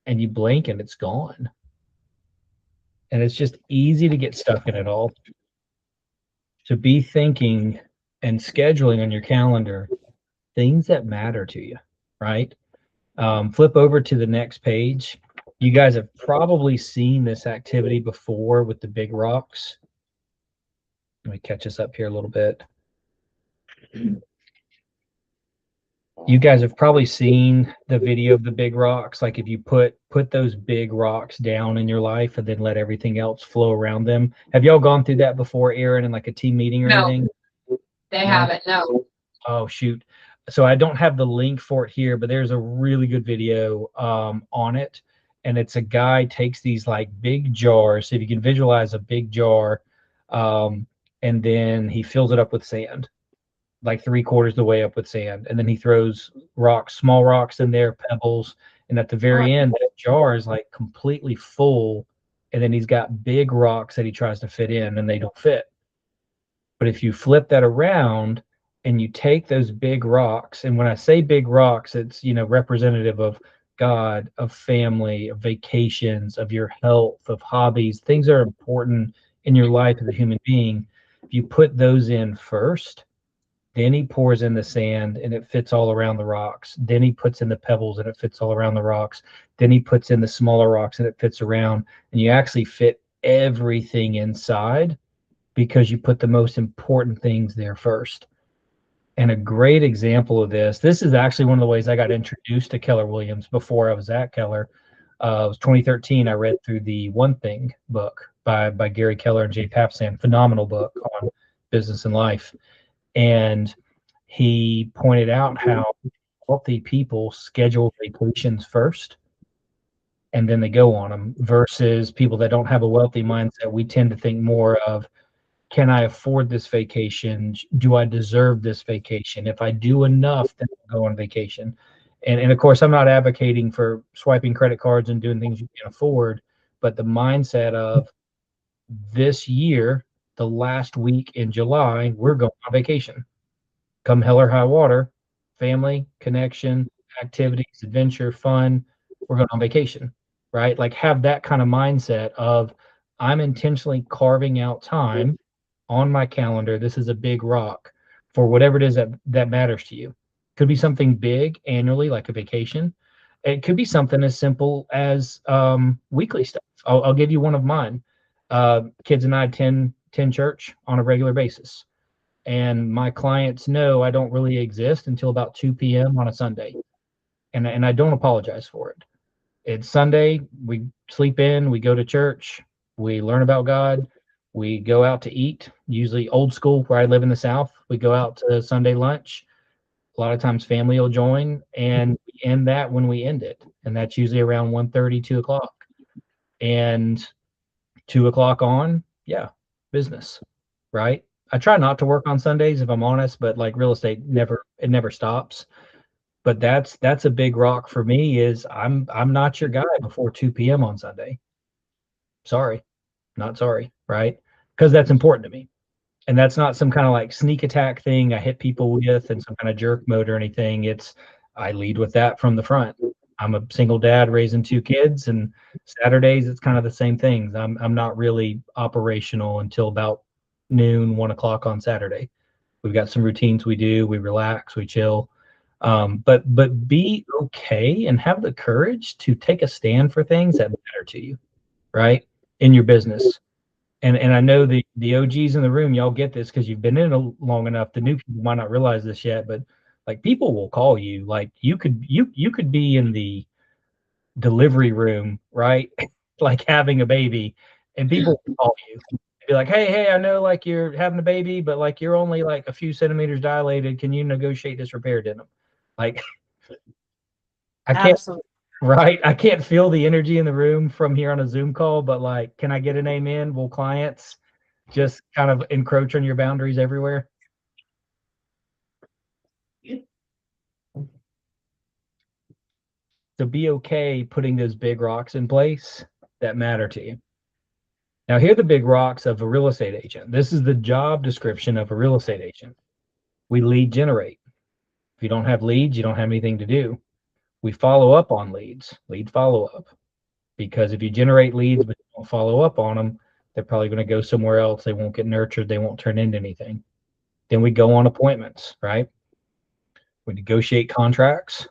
and you blink and it's gone. And it's just easy to get stuck in it all. To be thinking and scheduling on your calendar things that matter to you, right? Flip over to the next page. You guys have probably seen this activity before with the big rocks. Let me catch us up here a little bit. You guys have probably seen the video of the big rocks. Like if you put those big rocks down in your life and then let everything else flow around them. Have y'all gone through that before, Aaron, in like a team meeting or No. anything? They No? haven't, no. Oh shoot. So I don't have the link for it here, but there's a really good video on it. And it's a guy takes these like big jars. So if you can visualize a big jar, and then he fills it up with sand, like 3/4 the way up with sand. And then he throws rocks, small rocks in there, pebbles. And at the very end, that jar is like completely full. And then he's got big rocks that he tries to fit in and they don't fit. But if you flip that around and you take those big rocks, and when I say big rocks, it's, representative of God, of family, of vacations, of your health, of hobbies, things that are important in your life as a human being. If you put those in first, then he pours in the sand and it fits all around the rocks. Then he puts in the pebbles and it fits all around the rocks. Then he puts in the smaller rocks and it fits around. And you actually fit everything inside because you put the most important things there first. And a great example of this is actually one of the ways I got introduced to Keller Williams before I was at Keller. It was 2013. I read through the One Thing book by Gary Keller and Jay Papasan, phenomenal book on business and life. And he pointed out how wealthy people schedule vacations first and then they go on them versus people that don't have a wealthy mindset. We tend to think more of, can I afford this vacation? Do I deserve this vacation? If I do enough, then I'll go on vacation. And of course, I'm not advocating for swiping credit cards and doing things you can't afford, but the mindset of this year, the last week in July, we're going on vacation. Come hell or high water, family, connection, activities, adventure, fun, we're going on vacation, right? Like have that kind of mindset of I'm intentionally carving out time on my calendar. This is a big rock for whatever it is that matters to you. Could be something big annually, like a vacation. It could be something as simple as weekly stuff. I'll give you one of mine. Kids and I attend church on a regular basis. And my clients know I don't really exist until about 2 p.m. on a Sunday. And I don't apologize for it. It's Sunday, we sleep in, we go to church, we learn about God, we go out to eat, usually old school where I live in the South. We go out to Sunday lunch. A lot of times family will join and we end that when we end it. And that's usually around 1:30, 2 o'clock. And 2 o'clock on, yeah, business, right? I try not to work on Sundays if I'm honest, but like real estate, it never stops. But that's a big rock for me is I'm not your guy before 2 p.m. on Sunday. Sorry, not sorry, right? Because that's important to me. And that's not some kind of like sneak attack thing I hit people with and some kind of jerk mode or anything. It's I lead with that from the front. I'm a single dad raising 2 kids, and Saturdays it's kind of the same things. I'm not really operational until about noon, 1 o'clock on Saturday. We've got some routines we do. We relax, we chill. But be okay and have the courage to take a stand for things that matter to you, right? In your business. And I know the OGs in the room, y'all get this because you've been in it long enough. The new people might not realize this yet, but like people will call you. Like you could be in the delivery room, right? Like having a baby, and people will call you. Be like, hey, I know like you're having a baby, but like you're only like a few centimeters dilated. Can you negotiate this repair denim? Like I can't, Absolutely. right? I can't feel the energy in the room from here on a Zoom call, but like, can I get an amen? Will clients just kind of encroach on your boundaries everywhere? So be okay putting those big rocks in place that matter to you. Now, here are the big rocks of a real estate agent. This is the job description of a real estate agent. We lead generate. If you don't have leads, you don't have anything to do. We follow up on leads, lead follow up. Because if you generate leads but you don't follow up on them, they're probably going to go somewhere else. They won't get nurtured. They won't turn into anything. Then we go on appointments, right? We negotiate contracts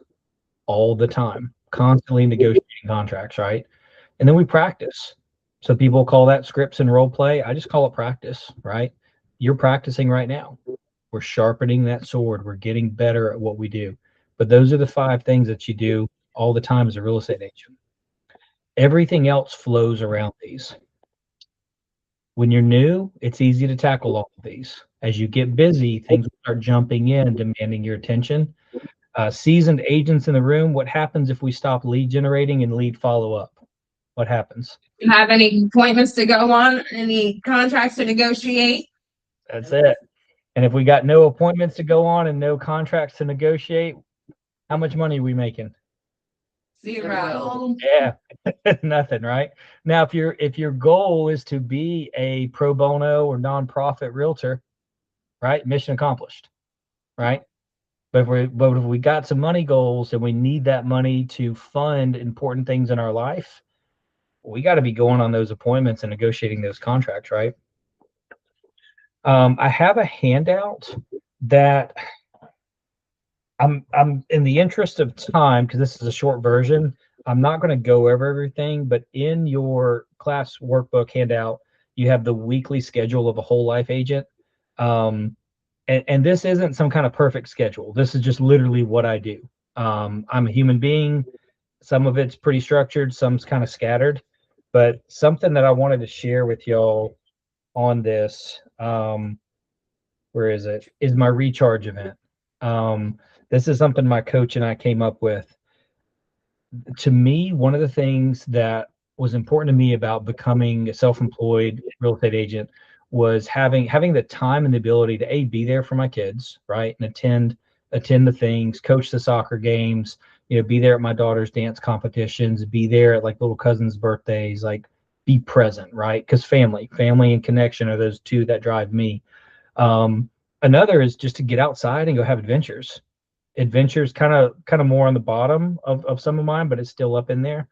all the time, constantly negotiating contracts, right? And then we practice. So people call that scripts and role play. I just call it practice, right? You're practicing right now. We're sharpening that sword. We're getting better at what we do. But those are the 5 things that you do all the time as a real estate agent. Everything else flows around these. When you're new, it's easy to tackle all of these. As you get busy, things start jumping in, demanding your attention. Seasoned agents in the room, what happens if we stop lead generating and lead follow up? What happens? You have any appointments to go on? Any contracts to negotiate? That's it. And if we got no appointments to go on and no contracts to negotiate, how much money are we making? 0. Yeah, nothing, right? Now, if your goal is to be a pro bono or nonprofit realtor, right? Mission accomplished, right? But if we got some money goals and we need that money to fund important things in our life, we got to be going on those appointments and negotiating those contracts, right? I have a handout that I'm in the interest of time, because this is a short version, I'm not going to go over everything, but in your class workbook handout, you have the weekly schedule of a whole life agent. And this isn't some kind of perfect schedule. This is just literally what I do. I'm a human being. Some of it's pretty structured, some's kind of scattered, but something that I wanted to share with y'all on this, where is it? Is my recharge event. This is something my coach and I came up with. To me, one of the things that was important to me about becoming a self-employed real estate agent was having the time and the ability to be there for my kids, right, and attend the things, coach the soccer games, be there at my daughter's dance competitions, be there at like little cousins' birthdays, like be present, right? Because family and connection are those 2 that drive me. Another is just to get outside and go have adventures. Adventures kind of more on the bottom of some of mine, but it's still up in there.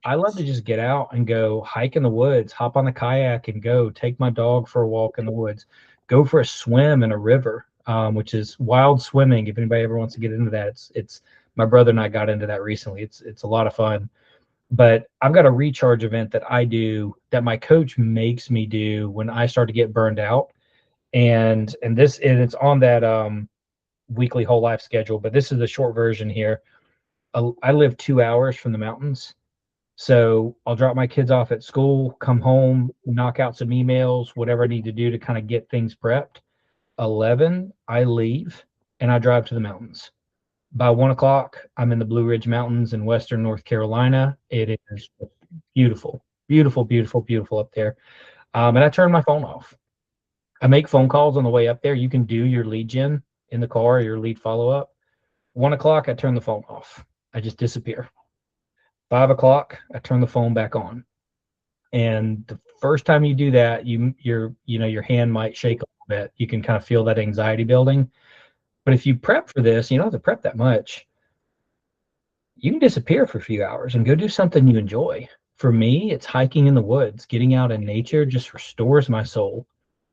I love to just get out and go hike in the woods, hop on the kayak and go take my dog for a walk in the woods, go for a swim in a river, which is wild swimming. If anybody ever wants to get into that, it's my brother and I got into that recently. It's a lot of fun. But I've got a recharge event that I do that my coach makes me do when I start to get burned out. And it's on that weekly whole life schedule, but this is the short version here. I live 2 hours from the mountains. So I'll drop my kids off at school, come home, knock out some emails, whatever I need to do to kind of get things prepped. 11, I leave and I drive to the mountains. By 1 o'clock, I'm in the Blue Ridge Mountains in Western North Carolina. It is beautiful, beautiful, beautiful, beautiful up there. And I turn my phone off. I make phone calls on the way up there. You can do your lead gen in the car, your lead follow up. 1 o'clock, I turn the phone off. I just disappear. 5 o'clock, I turn the phone back on. And the first time you do that, your hand might shake a little bit. You can kind of feel that anxiety building. But if you prep for this, you don't have to prep that much. You can disappear for a few hours and go do something you enjoy. For me, it's hiking in the woods. Getting out in nature just restores my soul.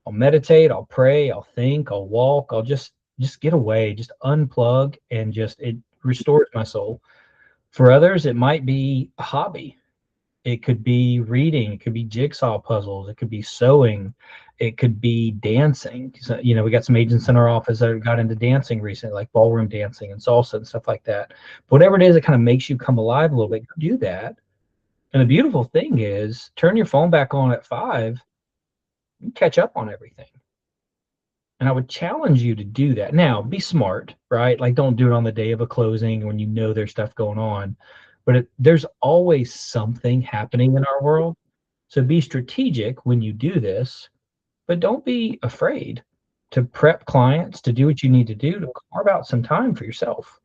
I'll meditate, I'll pray, I'll think, I'll walk, I'll just get away, just unplug, and it restores my soul. For others, it might be a hobby. It could be reading, it could be jigsaw puzzles, it could be sewing, it could be dancing. So, we got some agents in our office that got into dancing recently, like ballroom dancing and salsa and stuff like that. But whatever it is that kind of makes you come alive a little bit, do that. And the beautiful thing is, turn your phone back on at 5, you catch up on everything. And I would challenge you to do that. Now, be smart, right? Like, don't do it on the day of a closing when there's stuff going on. But there's always something happening in our world. So be strategic when you do this, but don't be afraid to prep clients, to do what you need to do to carve out some time for yourself.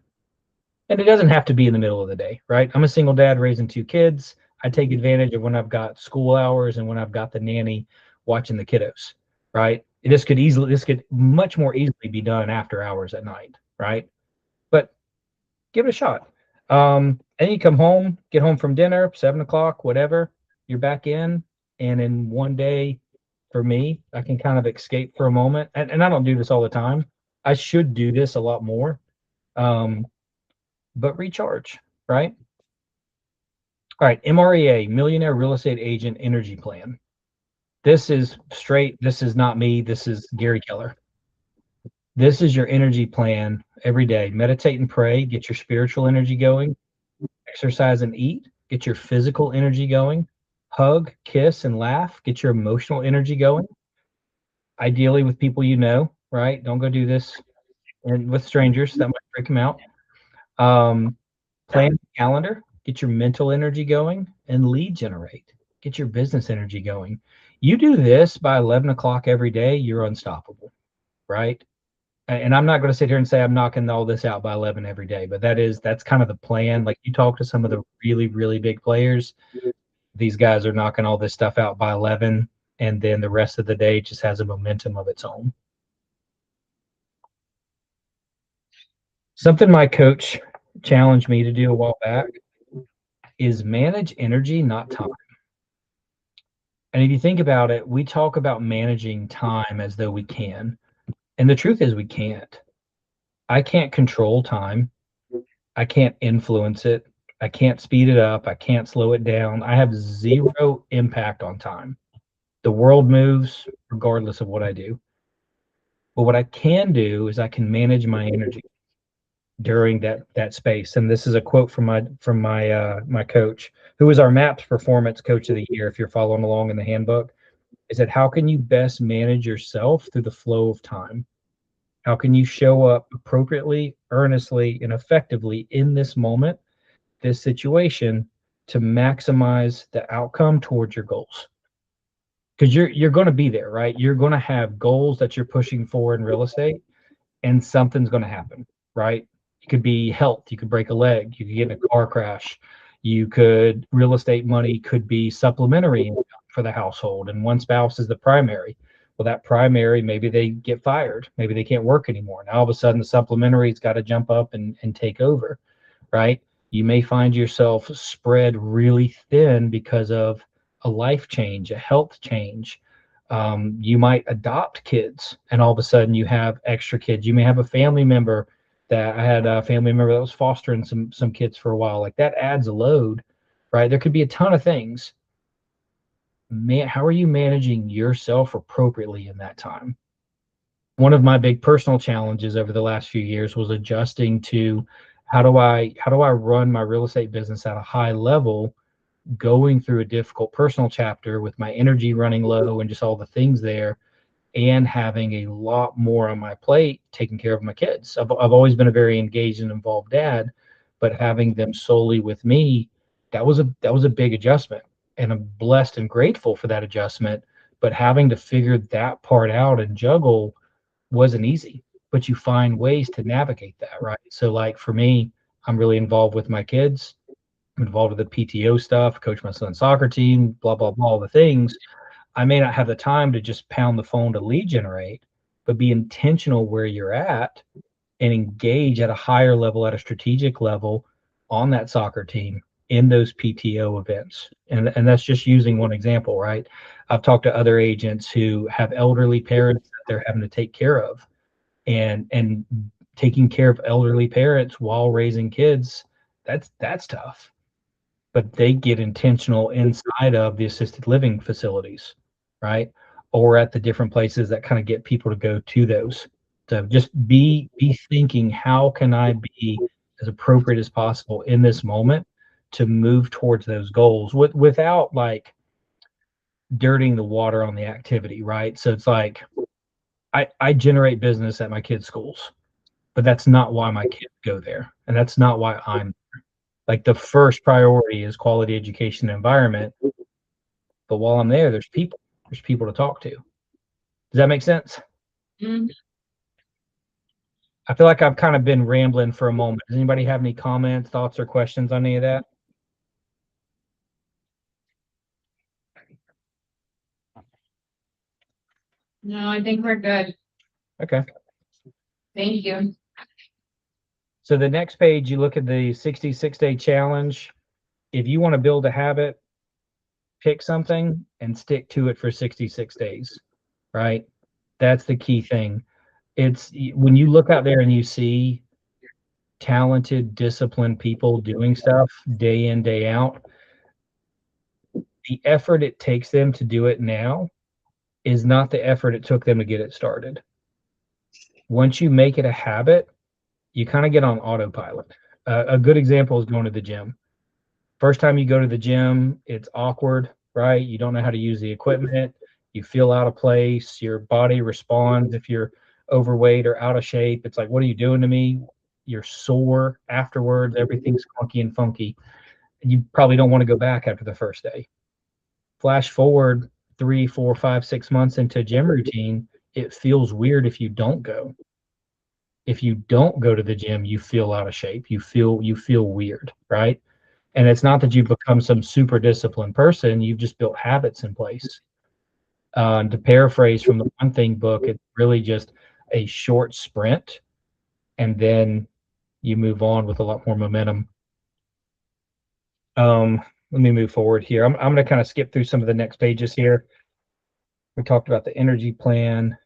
And it doesn't have to be in the middle of the day, right? I'm a single dad raising 2 kids. I take advantage of when I've got school hours and when I've got the nanny watching the kiddos, right? This could much more easily be done after hours at night, right? But give it a shot. And you come home, get home from dinner, 7 o'clock, whatever, you're back in. And in one day, for me, I can kind of escape for a moment. And I don't do this all the time. I should do this a lot more. Um, but recharge, right? All right, MREA, Millionaire Real Estate Agent Energy Plan. This is straight, this is not me, this is Gary Keller. This is your energy plan every day. Meditate and pray, get your spiritual energy going. Exercise and eat, get your physical energy going. Hug, kiss, and laugh, get your emotional energy going. Ideally with people you know, right? Don't go do this and with strangers, that might break them out. Plan a calendar, get your mental energy going, and lead generate, get your business energy going. You do this by 11 o'clock every day, you're unstoppable, right? And I'm not going to sit here and say I'm knocking all this out by 11 every day, but that's kind of the plan. Like you talk to some of the really, really big players, these guys are knocking all this stuff out by 11, and then the rest of the day just has a momentum of its own. Something my coach challenged me to do a while back is manage energy, not time. And if you think about it, we talk about managing time as though we can. And the truth is, we can't. I can't control time. I can't influence it. I can't speed it up. I can't slow it down. I have zero impact on time. The world moves regardless of what I do. But what I can do is I can manage my energy during that space. And this is a quote from my coach, who is our MAPS Performance Coach of the Year. If you're following along in the handbook, is that how can you best manage yourself through the flow of time? How can you show up appropriately, earnestly, and effectively in this moment, this situation, to maximize the outcome towards your goals? Because you're going to be there, right? You're going to have goals that you're pushing for in real estate, and something's going to happen, right? It could be health. You could break a leg. You could get in a car crash. Real estate money could be supplementary income for the household, and one spouse is the primary. Well, that primary, maybe they get fired. Maybe they can't work anymore. Now, all of a sudden, the supplementary's got to jump up and take over, right? You may find yourself spread really thin because of a life change, a health change. You might adopt kids, and all of a sudden you have extra kids. You may have a family member I had a family member that was fostering some kids for a while. Like that adds a load, right? There could be a ton of things. Man, how are you managing yourself appropriately in that time? One of my big personal challenges over the last few years was adjusting to how do I run my real estate business at a high level, going through a difficult personal chapter with my energy running low and just all the things there, and having a lot more on my plate taking care of my kids. I've always been a very engaged and involved dad, but having them solely with me, that was a big adjustment. And I'm blessed and grateful for that adjustment. But having to figure that part out and juggle wasn't easy. But you find ways to navigate that, right? So like for me, I'm really involved with my kids. I'm involved with the PTO stuff, coach my son's soccer team, blah, blah, blah, all the things. I may not have the time to just pound the phone to lead generate, but be intentional where you're at and engage at a higher level, at a strategic level on that soccer team in those PTO events. And that's just using one example, right? I've talked to other agents who have elderly parents that they're having to take care of, and taking care of elderly parents while raising kids, that's tough. But they get intentional inside of the assisted living facilities, right? Or at the different places that kind of get people to go to those. So just be thinking, how can I be as appropriate as possible in this moment to move towards those goals without like dirtying the water on the activity, right? So it's like I generate business at my kids' schools, but that's not why my kids go there, and that's not why I'm like the first priority is quality education and environment. But while I'm there, there's people to talk to. Does that make sense? Mm. I feel like I've kind of been rambling for a moment. Does anybody have any comments, thoughts, or questions on any of that? No, I think we're good. Okay. Thank you. So the next page, you look at the 66-day challenge. If you want to build a habit, pick something and stick to it for 66 days, right? That's the key thing. It's when you look out there and you see talented, disciplined people doing stuff day in, day out, the effort it takes them to do it now is not the effort it took them to get it started. Once you make it a habit, you kind of get on autopilot. A good example is going to the gym. First time you go to the gym, it's awkward, right? You don't know how to use the equipment. You feel out of place. Your body responds if you're overweight or out of shape. It's like, what are you doing to me? You're sore afterwards. Everything's clunky and funky. You probably don't want to go back after the first day. Flash forward 3, 4, 5, 6 months into a gym routine, it feels weird if you don't go. If you don't go to the gym, you feel out of shape. You feel weird, right? And it's not that you've become some super disciplined person. You've just built habits in place. To paraphrase from the One Thing book, it's really just a short sprint, and then you move on with a lot more momentum. Let me move forward here. I'm going to kind of skip through some of the next pages here. We talked about the energy plan.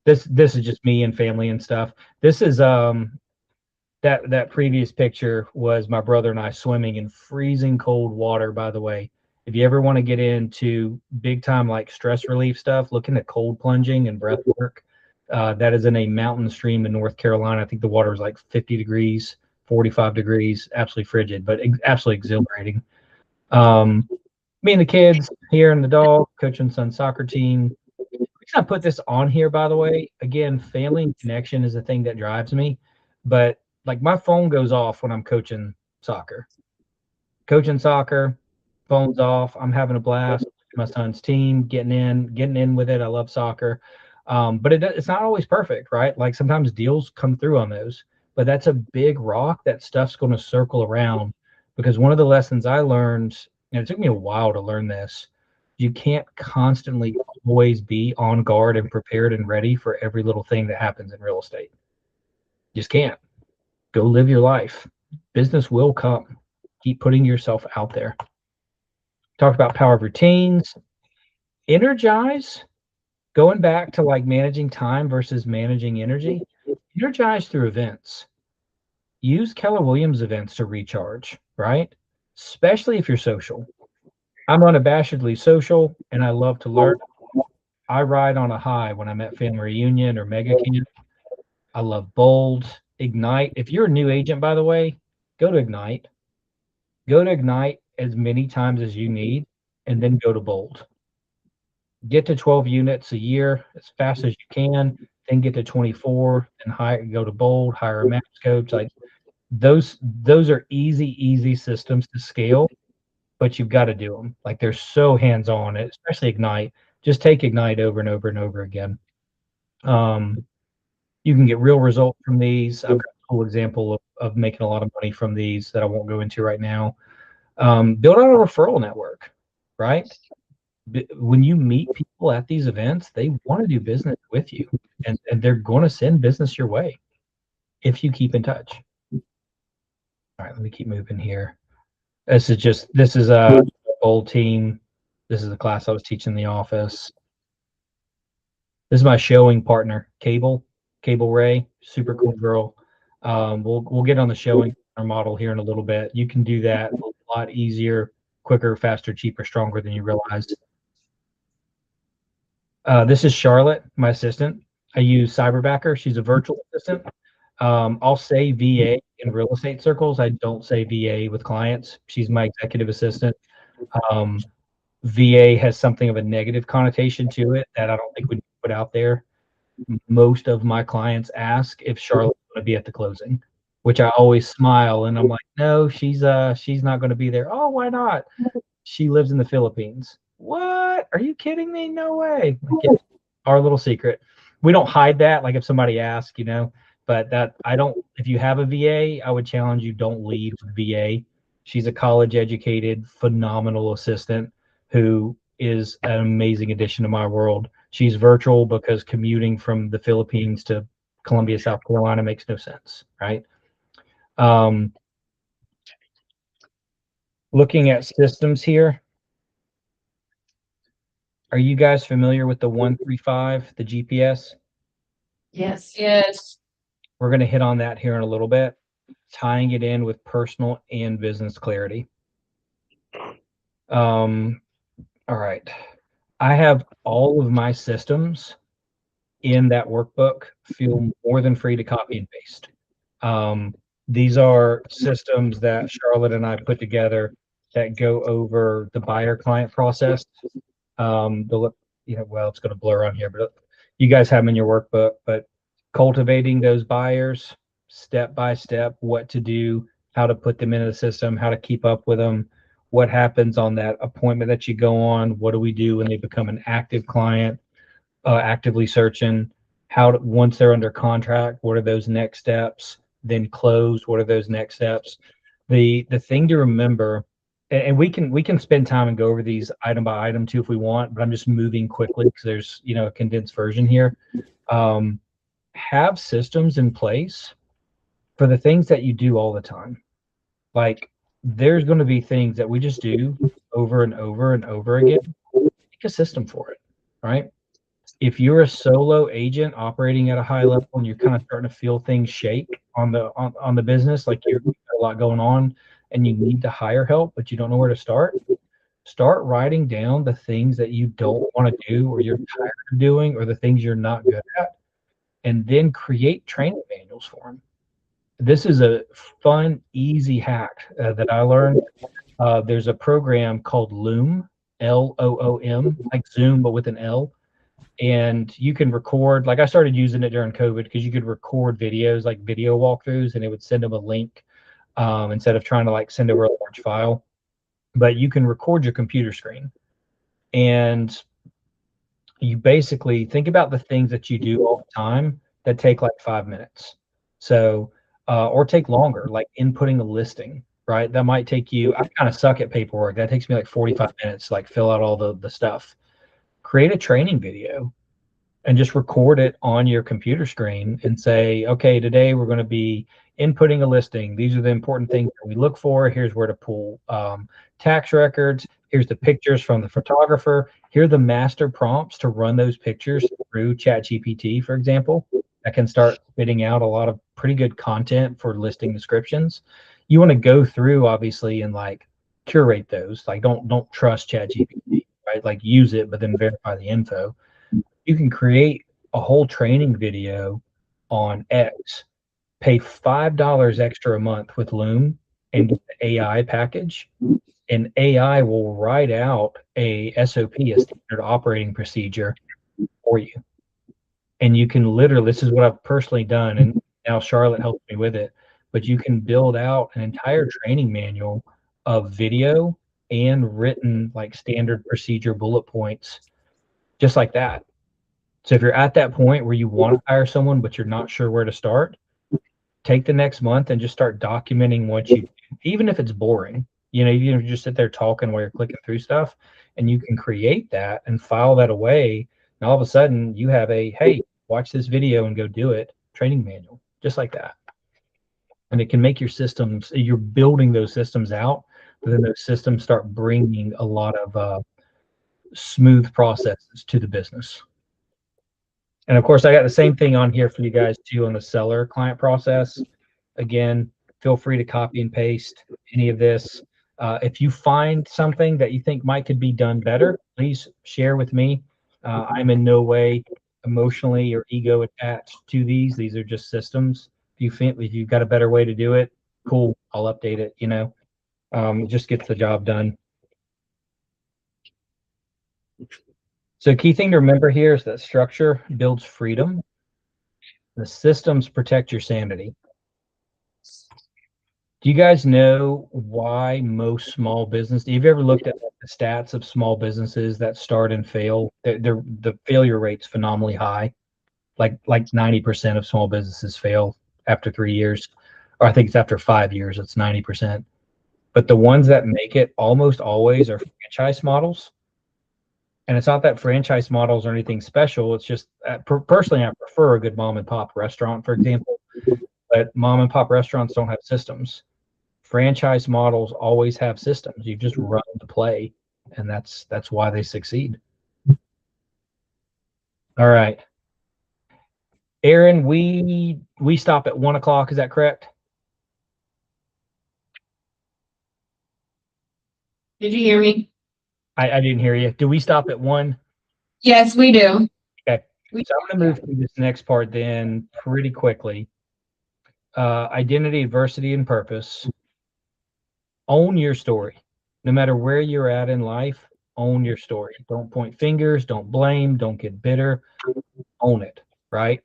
This is just me and family and stuff. This is that previous picture was my brother and I swimming in freezing cold water, by the way. If you ever want to get into big time like stress relief stuff, look into cold plunging and breath work. That is in a mountain stream in North Carolina. I think the water is like 50 degrees, 45 degrees, absolutely frigid, but absolutely exhilarating. Me and the kids here and the dog coaching son's soccer team. The reason I put this on here, by the way, again, family and connection is the thing that drives me. But like my phone goes off when I'm coaching soccer. Coaching soccer, phone's off. I'm having a blast. My son's team, getting in with it. I love soccer. But it's not always perfect, right? Like sometimes deals come through on those. But that's a big rock. That stuff's going to circle around. Because one of the lessons I learned, and it took me a while to learn this, you can't constantly always be on guard and prepared and ready for every little thing that happens in real estate. You just can't. Go live your life. Business will come. Keep putting yourself out there. Talk about power of routines. Energize. Going back to like managing time versus managing energy. Energize through events. Use Keller Williams events to recharge, right? Especially if you're social. I'm unabashedly social and I love to learn. I ride on a high when I'm at family reunion or mega camp. I love Bold, Ignite. If you're a new agent, by the way, go to Ignite. Go to Ignite as many times as you need, and then go to Bold. Get to 12 units a year as fast as you can, then get to 24, and go to Bold, hire a max coach. Like those are easy systems to scale, but you've got to do them. Like they're so hands-on, especially Ignite. Just take Ignite over and over and over again. You can get real results from these. I've got a cool example of making a lot of money from these that I won't go into right now. Build out a referral network, right? When you meet people at these events, they want to do business with you, and they're going to send business your way if you keep in touch. All right, let me keep moving here. This is a old team. This is the class I was teaching in the office. This is my showing partner, Cable Ray, super cool girl. We'll get on the showing our model here in a little bit. You can do that a lot easier, quicker, faster, cheaper, stronger than you realized. This is Charlotte, my assistant. I use Cyberbacker. She's a virtual assistant. I'll say VA in real estate circles. I don't say VA with clients. She's my executive assistant. VA has something of a negative connotation to it that I don't think we put out there. Most of my clients ask if Charlotte's going to be at the closing, which I always smile and I'm like, no, she's not going to be there. Oh, why not? She lives in the Philippines. What? Are you kidding me? No way. Like, our little secret. We don't hide that. Like if somebody asks, but that I don't. If you have a VA, I would challenge you, don't lead with VA. She's a college educated, phenomenal assistant who is an amazing addition to my world. She's virtual because commuting from the Philippines to Columbia, South Carolina makes no sense, right? Um, looking at systems here, are you guys familiar with the 135, the GPS? Yes. Yes. We're going to hit on that here in a little bit, tying it in with personal and business clarity. All right. I have all of my systems in that workbook. Feel more than free to copy and paste. These are systems that Charlotte and I put together that go over the buyer client process. Well, it's going to blur on here, but you guys have them in your workbook. But cultivating those buyers step by step, what to do, how to put them into the system, how to keep up with them, what happens on that appointment that you go on, what do we do when they become an active client, actively searching, once they're under contract, what are those next steps, then close, what are those next steps. The thing to remember, and we can spend time and go over these item by item too if we want, but I'm just moving quickly because there's a condensed version here. Have systems in place for the things that you do all the time. Like, there's going to be things that we just do over and over and over again. Make a system for it, right? If you're a solo agent operating at a high level and you're kind of starting to feel things shake on the business, like you've got a lot going on and you need to hire help, but you don't know where to start writing down the things that you don't want to do or you're tired of doing or the things you're not good at, and then create training manuals for them. This is a fun, easy hack that I learned. There's a program called Loom, Loom, like Zoom, but with an L. And you can record, like I started using it during COVID because you could record videos, like video walkthroughs, and it would send them a link instead of trying to like send over a large file. But you can record your computer screen. And you basically think about the things that you do all the time that take like 5 minutes. So, or take longer, like inputting a listing, right? That might take you, I kind of suck at paperwork. That takes me like 45 minutes to like fill out all the stuff. Create a training video and just record it on your computer screen and say, okay, today we're going to be inputting a listing. These are the important things that we look for. Here's where to pull tax records. Here's the pictures from the photographer. Here are the master prompts to run those pictures through ChatGPT, for example. That can start spitting out a lot of pretty good content for listing descriptions. You want to go through, obviously, and like curate those. Like, don't trust ChatGPT, right? Like, use it, but then verify the info. You can create a whole training video on X, pay $5 extra a month with Loom and get the AI package, and AI will write out a SOP, a standard operating procedure for you. And you can literally, this is what I've personally done, and now Charlotte helps me with it, but you can build out an entire training manual of video and written like standard procedure bullet points, just like that. So if you're at that point where you want to hire someone, but you're not sure where to start, take the next month and just start documenting what you do, even if it's boring. You just sit there talking while you're clicking through stuff, and you can create that and file that away. And all of a sudden you have hey, watch this video and go do it, training manual, just like that. And it can make your systems, you're building those systems out, but then those systems start bringing a lot of smooth processes to the business. And of course, I got the same thing on here for you guys too on the seller client process. Again, feel free to copy and paste any of this. If you find something that you think could be done better, please share with me. I'm in no way emotionally or ego attached to these. These are just systems. If you've got a better way to do it, cool, I'll update it. It just gets the job done. So key thing to remember here is that structure builds freedom. The systems protect your sanity. Do you guys know why most small business, have you ever looked at the stats of small businesses that start and fail? The failure rate's phenomenally high. Like 90% of small businesses fail after 3 years, or I think it's after 5 years, it's 90%. But the ones that make it almost always are franchise models. And it's not that franchise models are anything special. It's just personally, I prefer a good mom and pop restaurant, for example. But mom and pop restaurants don't have systems. Franchise models always have systems. You just run the play, and that's why they succeed. All right, Aaron, we stop at 1 o'clock. Is that correct? Did you hear me? I didn't hear you. Do we stop at 1? Yes, we do. Okay. So I'm going to move through this next part then pretty quickly. Identity, adversity, and purpose. Own your story. No matter where you're at in life, own your story. Don't point fingers. Don't blame. Don't get bitter. Own it, right?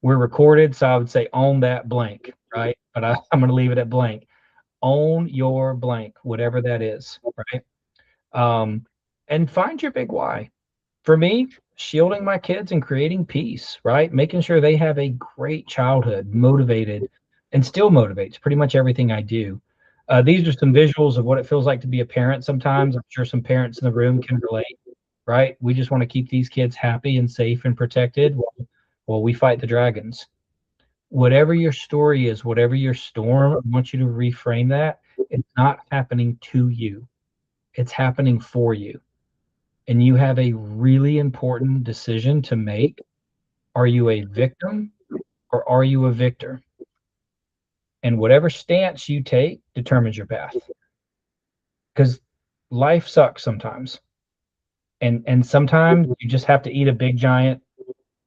We're recorded, so I would say own that blank, right? But I'm going to leave it at blank. Own your blank, whatever that is, right? And find your big why. For me, shielding my kids and creating peace, right? Making sure they have a great childhood, motivated, and still motivates pretty much everything I do. These are some visuals of what it feels like to be a parent sometimes. I'm sure some parents in the room can relate, right? We just want to keep these kids happy and safe and protected while we fight the dragons. Whatever your story is, whatever your storm, I want you to reframe that. It's not happening to you. It's happening for you. And you have a really important decision to make. Are you a victim or are you a victor? And whatever stance you take determines your path. Because life sucks sometimes. And sometimes you just have to eat a big giant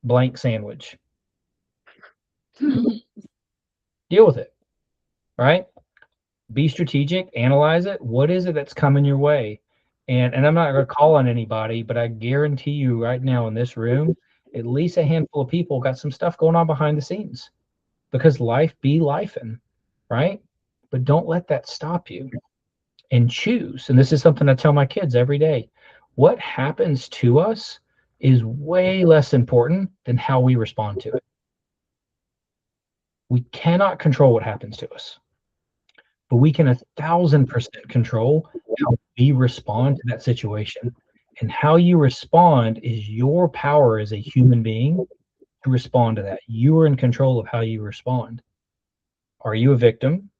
blank sandwich. Deal with it, right? Be strategic, analyze it. What is it that's coming your way? And I'm not going to call on anybody, but I guarantee you right now in this room, at least a handful of people got some stuff going on behind the scenes, because life be lifing, right? But don't let that stop you, and choose. And this is something I tell my kids every day. What happens to us is way less important than how we respond to it. We cannot control what happens to us, but we can 1,000% control how we respond to that situation. And how you respond is your power as a human being to respond to that. You are in control of how you respond. Are you a victim?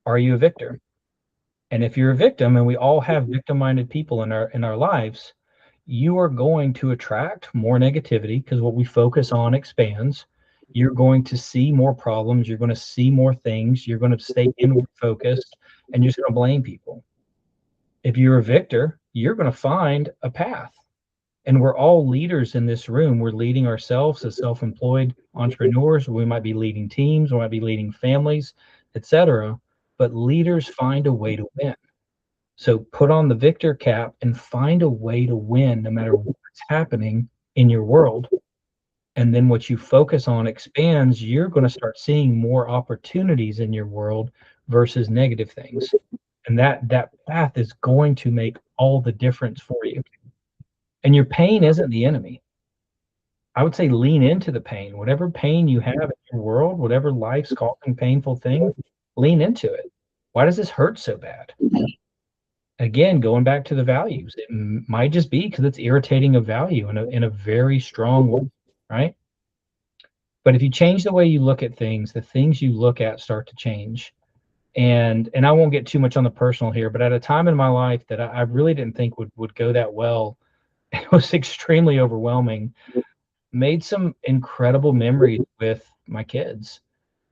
Are you a victor? And if you're a victim, and we all have victim-minded people in our lives, you are going to attract more negativity, because what we focus on expands. You're going to see more problems. You're going to see more things. You're going to stay inward focused, and you're just going to blame people. If you're a victor, you're going to find a path. And we're all leaders in this room. We're leading ourselves as self-employed entrepreneurs. We might be leading teams, we might be leading families, etc. But leaders find a way to win. So put on the victor cap and find a way to win no matter what's happening in your world. And then what you focus on expands. You're going to start seeing more opportunities in your world versus negative things. And that path is going to make all the difference for you. And your pain isn't the enemy. I would say lean into the pain. Whatever pain you have in your world, whatever life's causing painful thing, lean into it. Why does this hurt so bad? Again, going back to the values, it might just be because it's irritating a value in a very strong way, right? But if you change the way you look at things, the things you look at start to change. And I won't get too much on the personal here, but at a time in my life that I really didn't think would go that well, it was extremely overwhelming. Made some incredible memories with my kids,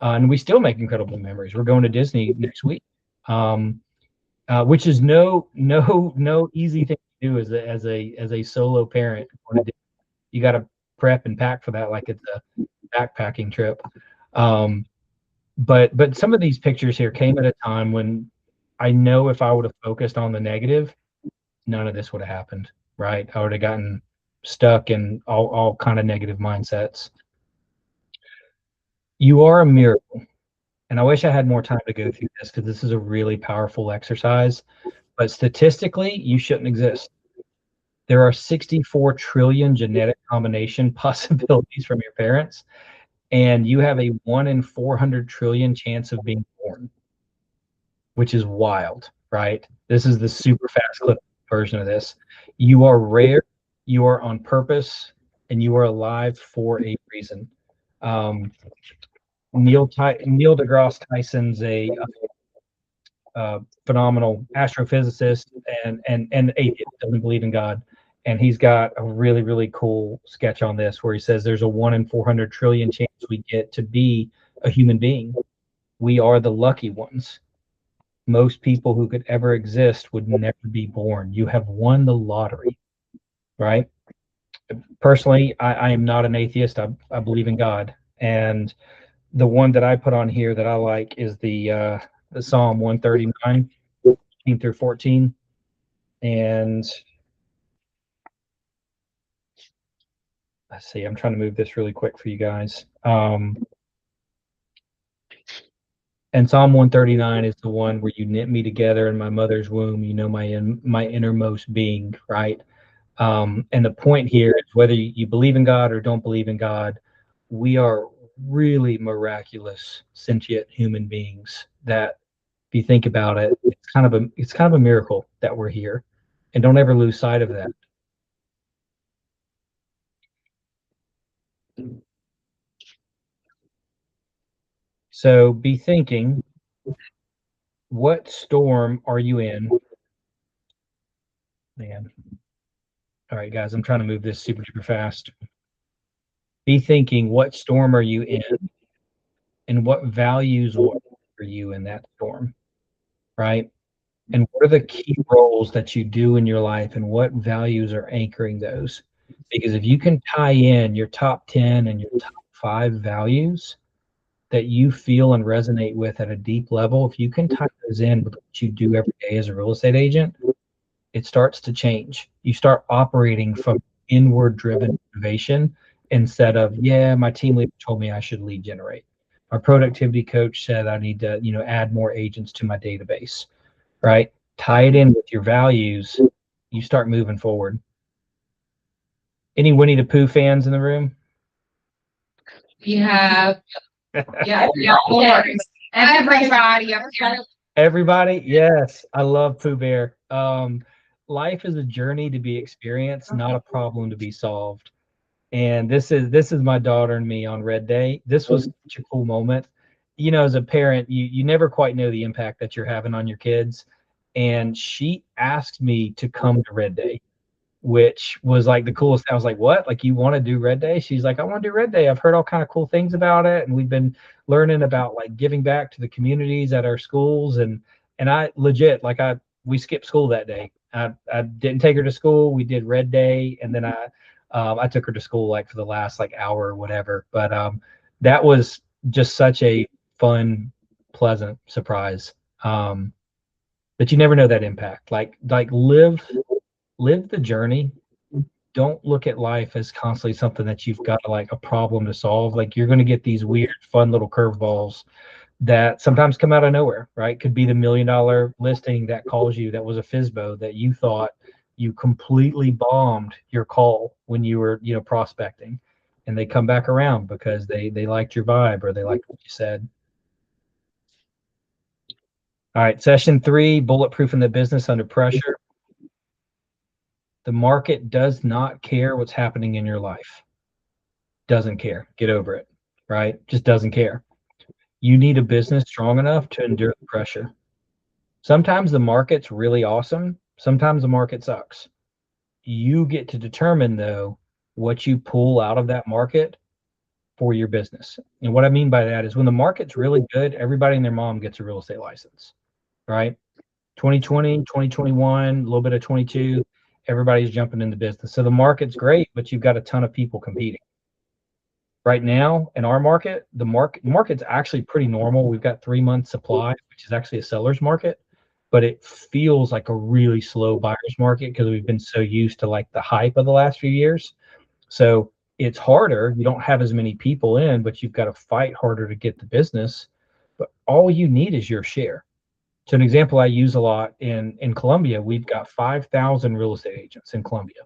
and we still make incredible memories. We're going to Disney next week, which is no easy thing to do as a solo parent. You got to prep and pack for that like it's a backpacking trip. But some of these pictures here came at a time when I know if I would have focused on the negative, none of this would have happened, right? I would have gotten stuck in all kind of negative mindsets. You are a miracle. And I wish I had more time to go through this, because this is a really powerful exercise. But statistically, you shouldn't exist. There are 64 trillion genetic combination possibilities from your parents, and you have a 1 in 400 trillion chance of being born, which is wild, right? This is the super fast clip version of this. You are rare, you are on purpose, and you are alive for a reason. Um, Neil deGrasse Tyson's a phenomenal astrophysicist and atheist, doesn't believe in God. And he's got a really, really cool sketch on this where he says there's a 1 in 400 trillion chance we get to be a human being. We are the lucky ones. Most people who could ever exist would never be born. You have won the lottery, right? Personally, I am not an atheist. I believe in God. And the one that I put on here that I like is the Psalm 139, 13 through 14. And let's see, I'm trying to move this really quick for you guys. And Psalm 139 is the one where you knit me together in my mother's womb. You know my innermost being, right? And the point here is whether you believe in God or don't believe in God, we are really miraculous, sentient human beings that, if you think about it, it's kind of a miracle that we're here. And don't ever lose sight of that. So be thinking, what storm are you in? Man. All right, guys, I'm trying to move this super duper fast. Be thinking, what storm are you in? And what values will anchor you in that storm, right? And what are the key roles that you do in your life and what values are anchoring those? Because if you can tie in your top 10 and your top 5 values that you feel and resonate with at a deep level, if you can tie those in with what you do every day as a real estate agent, it starts to change. You start operating from inward driven motivation instead of, yeah, my team leader told me I should lead generate. My productivity coach said I need to, add more agents to my database, right? Tie it in with your values, you start moving forward. Any Winnie the Pooh fans in the room? We have, yeah, everybody up here. Everybody, yes, I love Pooh Bear. Life is a journey to be experienced, not a problem to be solved. And this is my daughter and me on Red Day. This was such a cool moment. As a parent, you never quite know the impact that you're having on your kids. And she asked me to come to Red Day, which was like the coolest. I was like, what? Like, you want to do Red Day? She's like, I want to do Red Day. I've heard all kind of cool things about it. And we've been learning about like giving back to the communities at our schools. And I legit, like we skipped school that day. I didn't take her to school. We did Red Day. And then I took her to school like for the last like hour or whatever. But that was just such a fun, pleasant surprise. But you never know that impact. Like live the journey. Don't look at life as constantly something that you've got like a problem to solve. Like, you're going to get these weird, fun little curveballs that sometimes come out of nowhere, right? Could be the $1 million listing that calls you that was a FISBO that you thought you completely bombed your call when you were, prospecting, and they come back around because they liked your vibe or they liked what you said. All right, session 3, bulletproofing the business under pressure. The market does not care what's happening in your life. Doesn't care. Get over it, right? Just doesn't care. You need a business strong enough to endure the pressure. Sometimes the market's really awesome. Sometimes the market sucks. You get to determine, though, what you pull out of that market for your business. And what I mean by that is when the market's really good, everybody and their mom gets a real estate license, right? 2020, 2021, a little bit of 22, everybody's jumping into business. So the market's great, but you've got a ton of people competing. Right now in our market, the market's actually pretty normal. We've got 3 months supply, which is actually a seller's market, but it feels like a really slow buyer's market because we've been so used to like the hype of the last few years. So it's harder. You don't have as many people in, but you've got to fight harder to get the business. But all you need is your share. So an example I use a lot in Columbia, we've got 5,000 real estate agents in Columbia.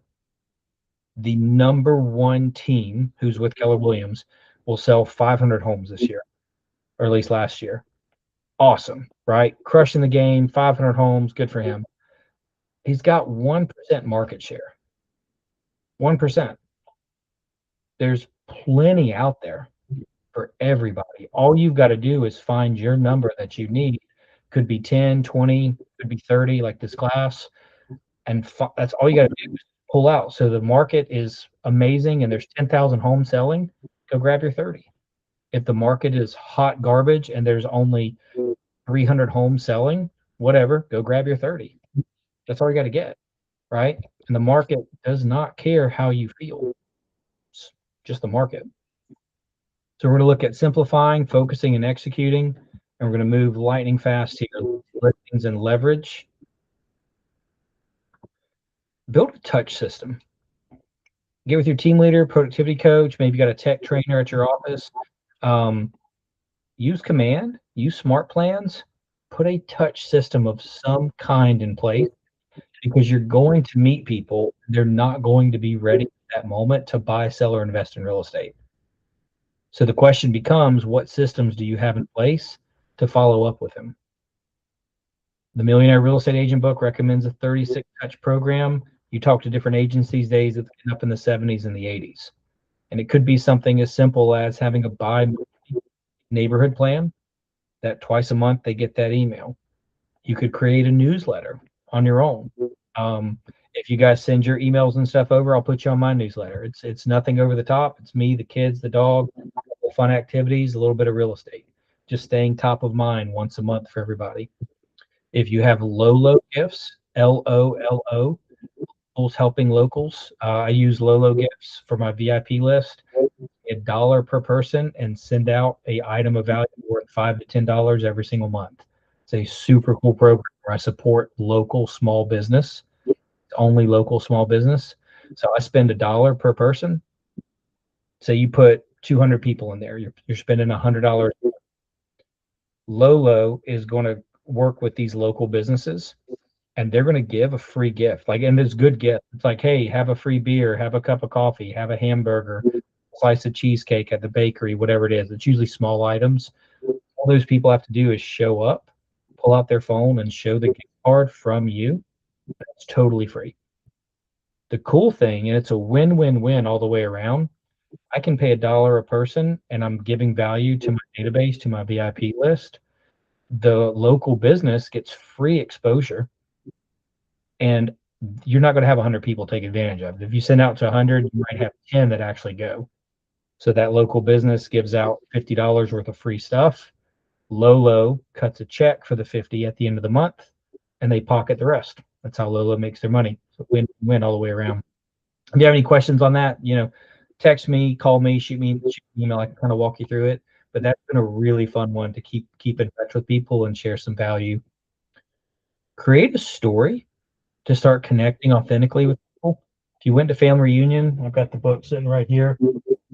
the number one team, who's with Keller Williams, will sell 500 homes this year, or at least last year. Awesome, right? Crushing the game, 500 homes, good for him. He's got 1% market share. 1%. There's plenty out there for everybody. All you've got to do is find your number that you need. Could be 10, 20, could be 30, like this class. And that's all you got to do is pull out. So the market is amazing and there's 10,000 homes selling. Go grab your 30. If the market is hot garbage and there's only 300 homes selling, whatever, go grab your 30. That's all you got to get, right? And the market does not care how you feel. It's just the market. So we're going to look at simplifying, focusing, and executing. And we're going to move lightning fast here. Listings and leverage. Build a touch system. Get with your team leader, productivity coach. Maybe you got a tech trainer at your office. Use command, use smart plans, put a touch system of some kind in place, because you're going to meet people. They're not going to be ready at that moment to buy, sell, or invest in real estate. So the question becomes, what systems do you have in place to follow up with them? The Millionaire Real Estate Agent book recommends a 36 touch program. You talk to different agents these days, it's up in the 70s and the 80s. And it could be something as simple as having a buy neighborhood plan that twice a month they get that email. You could create a newsletter on your own. If you guys send your emails and stuff over, I'll put you on my newsletter. It's nothing over the top. It's me, the kids, the dog, fun activities, a little bit of real estate, just staying top of mind once a month for everybody. If you have LOLO gifts, LOLO, Locals Helping Locals, I use LOLO gifts for my VIP list. $1 per person and send out a item of value worth $5 to $10 every single month. It's a super cool program where I support local small business. It's only local small business. So I spend $1 per person. Say you put 200 people in there, you're spending $100. Lolo is going to work with these local businesses and they're going to give a free gift. Like, and it's good gift. It's like, hey, have a free beer, have a cup of coffee, have a hamburger, slice of cheesecake at the bakery, whatever it is. It's usually small items. All those people have to do is show up, pull out their phone and show the gift card from you. It's totally free. The cool thing, and it's a win-win-win all the way around, I can pay $1 a person and I'm giving value to my database, to my VIP list. The local business gets free exposure and you're not going to have 100 people take advantage of it. If you send out to 100, you might have 10 that actually go. So that local business gives out $50 worth of free stuff. Lolo cuts a check for the 50 at the end of the month and they pocket the rest. That's how Lolo makes their money. So win-win all the way around. If you have any questions on that, text me, call me, shoot me an email. I can kind of walk you through it. But that's been a really fun one to keep in touch with people and share some value. Create a story to start connecting authentically with people. If you went to family reunion, I've got the book sitting right here.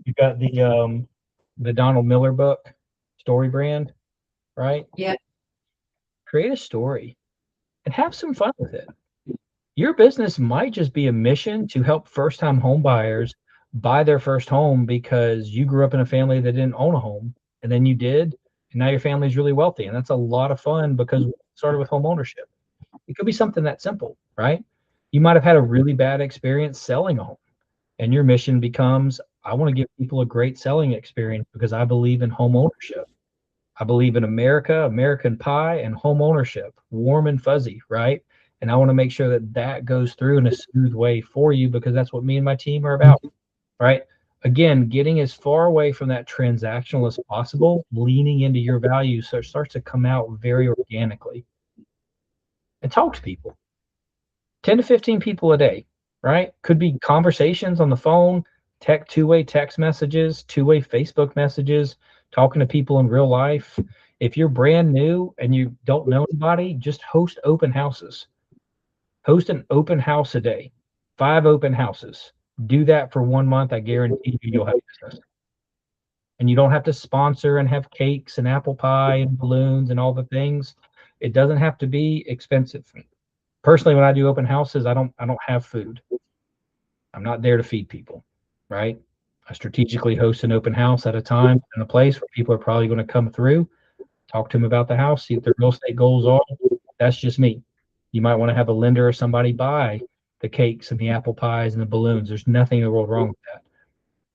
You've got the Donald Miller book, Story Brand, right? Yeah. Create a story and have some fun with it. Your business might just be a mission to help first-time home buyers buy their first home because you grew up in a family that didn't own a home, and then you did, and now your family's really wealthy, and that's a lot of fun because we started with home ownership. It could be something that simple, right? You might have had a really bad experience selling a home, and your mission becomes, I want to give people a great selling experience because I believe in home ownership. I believe in America, American pie, and home ownership, warm and fuzzy, right? And I want to make sure that that goes through in a smooth way for you because that's what me and my team are about, right? Again, getting as far away from that transactional as possible, leaning into your values, so it starts to come out very organically. And talk to people. 10 to 15 people a day, right? Could be conversations on the phone, two-way text messages, two-way Facebook messages, talking to people in real life. If you're brand new and you don't know anybody, just host open houses. Host an open house a day, 5 open houses. Do that for 1 month. I guarantee you'll have business. And you don't have to sponsor and have cakes and apple pie and balloons and all the things. It doesn't have to be expensive. Personally, when I do open houses, I don't have food. I'm not there to feed people, right? I strategically host an open house at a time in a place where people are probably going to come through, talk to them about the house, see what their real estate goals are. That's just me. You might want to have a lender or somebody buy the cakes and the apple pies and the balloons. There's nothing in the world wrong with that.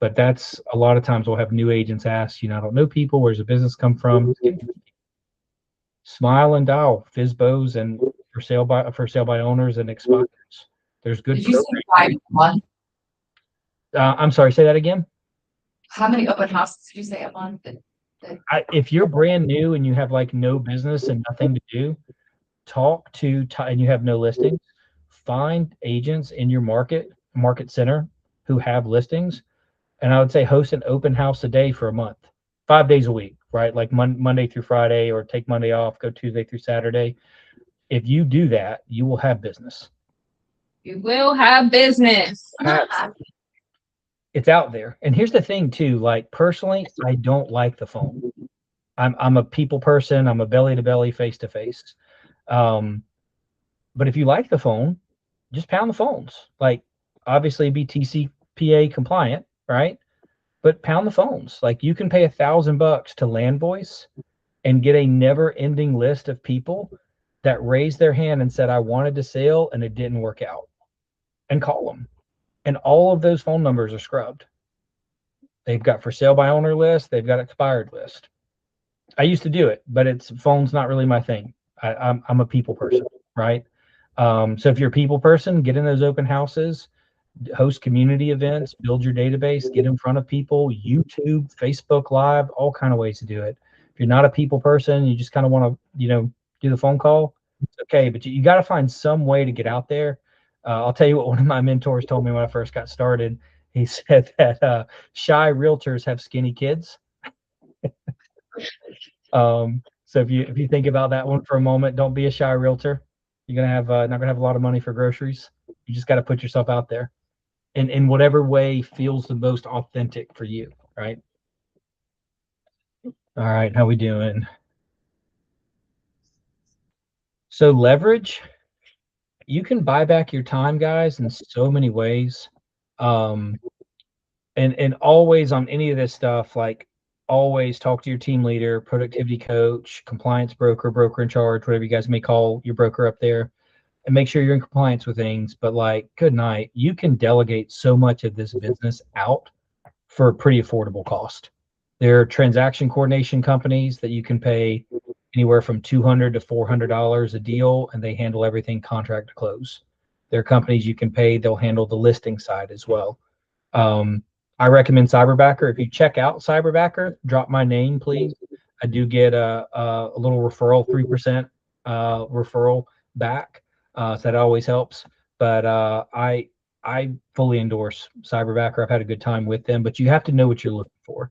But that's a lot of times we'll have new agents ask, I don't know people. Where's the business come from? Smile and dial, FISBOs and for sale by owners and expireds. There's good Did you say programs. 5 I'm sorry, say that again. How many open houses did you say a month? If you're brand new and you have like no business and nothing to do, and you have no listings, find agents in your market center who have listings. And I would say host an open house a day for a month, 5 days a week, right? Like Monday through Friday, or take Monday off, go Tuesday through Saturday. If you do that, you will have business. You will have business. It's out there. And here's the thing too, like personally, I don't like the phone. I'm a people person. I'm a belly to belly, face to face. But if you like the phone, just pound the phones. Like obviously be TCPA compliant, right? But pound the phones. Like you can pay $1,000 to land voice and get a never ending list of people that raised their hand and said, I wanted to sell and it didn't work out, and call them. And all of those phone numbers are scrubbed. They've got for sale by owner list. They've got expired list. I used to do it, but phone's not really my thing. I'm a people person, right? So if you're a people person, get in those open houses, host community events, build your database, get in front of people, YouTube, Facebook Live, all kind of ways to do it. If you're not a people person, you just kind of want to, do the phone call, it's okay. But you got to find some way to get out there. I'll tell you what one of my mentors told me when I first got started. He said that shy realtors have skinny kids. So if you think about that one for a moment, don't be a shy realtor. You're gonna have not gonna have a lot of money for groceries. You just got to put yourself out there, in whatever way feels the most authentic for you, right? All right, how we doing? So leverage, you can buy back your time, guys, in so many ways. And always on any of this stuff, like always talk to your team leader, productivity coach, compliance broker in charge, whatever you guys may call your broker up there, and make sure you're in compliance with things. But like, good night, you can delegate so much of this business out for a pretty affordable cost. There are transaction coordination companies that you can pay anywhere from $200 to $400 a deal, and they handle everything contract to close. There are companies you can pay, they'll handle the listing side as well. I recommend Cyberbacker. If you check out Cyberbacker, drop my name, please. I do get a little referral, 3% referral back. So that always helps. But I fully endorse Cyberbacker. I've had a good time with them, but you have to know what you're looking for.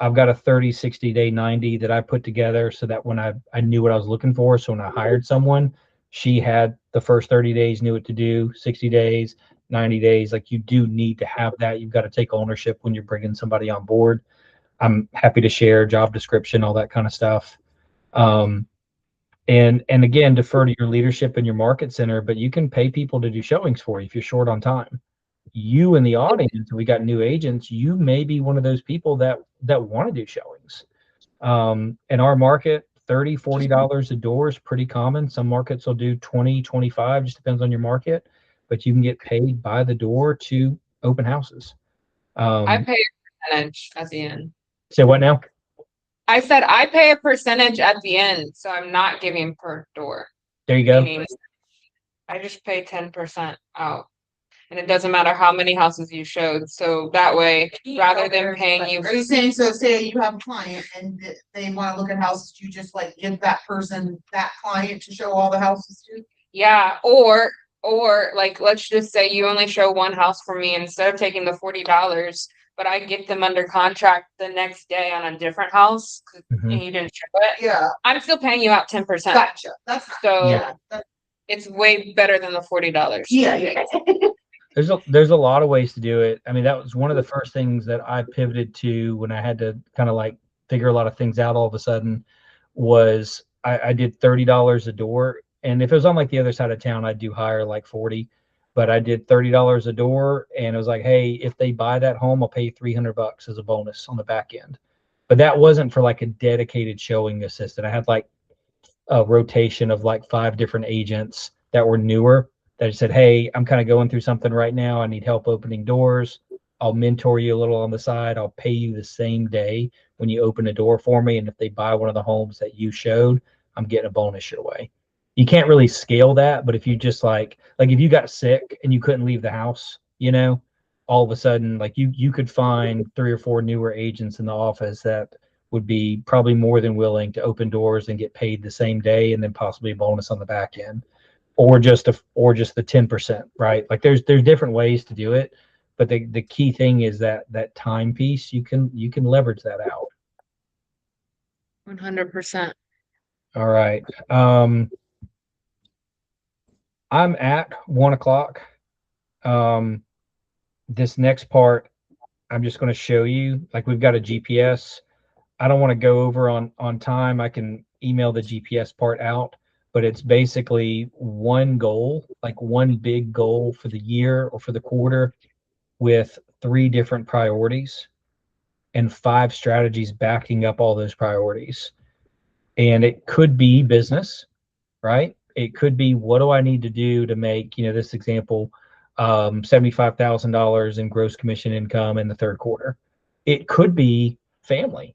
I've got a 30, 60 day, 90 that I put together so that when I knew what I was looking for. So when I hired someone, she had the first 30 days, knew what to do, 60 days, 90 days. Like you do need to have that. You've got to take ownership when you're bringing somebody on board. I'm happy to share job description, all that kind of stuff. And again, defer to your leadership and your market center, but you can pay people to do showings for you if you're short on time. You in the audience, we got new agents, you may be one of those people that want to do showings. In our market, $30, $40 a door is pretty common. Some markets will do 20, 25, just depends on your market, but you can get paid by the door to open houses. I pay a percentage at the end. Say what now? I said I pay a percentage at the end, so I'm not giving per door. There you go. Meaning I just pay 10% out. And it doesn't matter how many houses you showed. So that way, rather than paying you. Are you saying, so say you have a client and they want to look at houses, you just like give that person, that client to show all the houses to? Yeah, or like let's just say you only show one house for me instead of taking the $40, but I get them under contract the next day on a different house Mhm. and you didn't show it. Yeah, I'm still paying you out 10%. gotcha. That's So Yeah. it's way better than the $40. yeah. There's a lot of ways to do it. I mean, that was one of the first things that I pivoted to when I had to kind of like figure a lot of things out all of a sudden was I did $30 a door. And if it was on like the other side of town, I'd do higher, like 40. but I did $30 a door, and it was like, hey, if they buy that home, I'll pay $300 as a bonus on the back end. But that wasn't for like a dedicated showing assistant. I had like a rotation of like 5 different agents that were newer that said, hey, I'm kind of going through something right now. I need help opening doors. I'll mentor you a little on the side. I'll pay you the same day when you open a door for me. And if they buy one of the homes that you showed, I'm getting a bonus your way. You can't really scale that, but if you just like if you got sick and you couldn't leave the house, all of a sudden, like you could find 3 or 4 newer agents in the office that would be probably more than willing to open doors and get paid the same day, and then possibly a bonus on the back end, or just the 10%, right? Like there's different ways to do it, but the key thing is that time piece, you can leverage that out. 100%. All right. I'm at 1:00. This next part, I'm just going to show you, like we've got a GPS. I don't want to go over on time. I can email the GPS part out, but it's basically one goal, like one big goal for the year or for the quarter, with 3 different priorities and 5 strategies backing up all those priorities. And it could be business, right? It could be, what do I need to do to make, this example, $75,000 in gross commission income in the 3rd quarter. It could be family.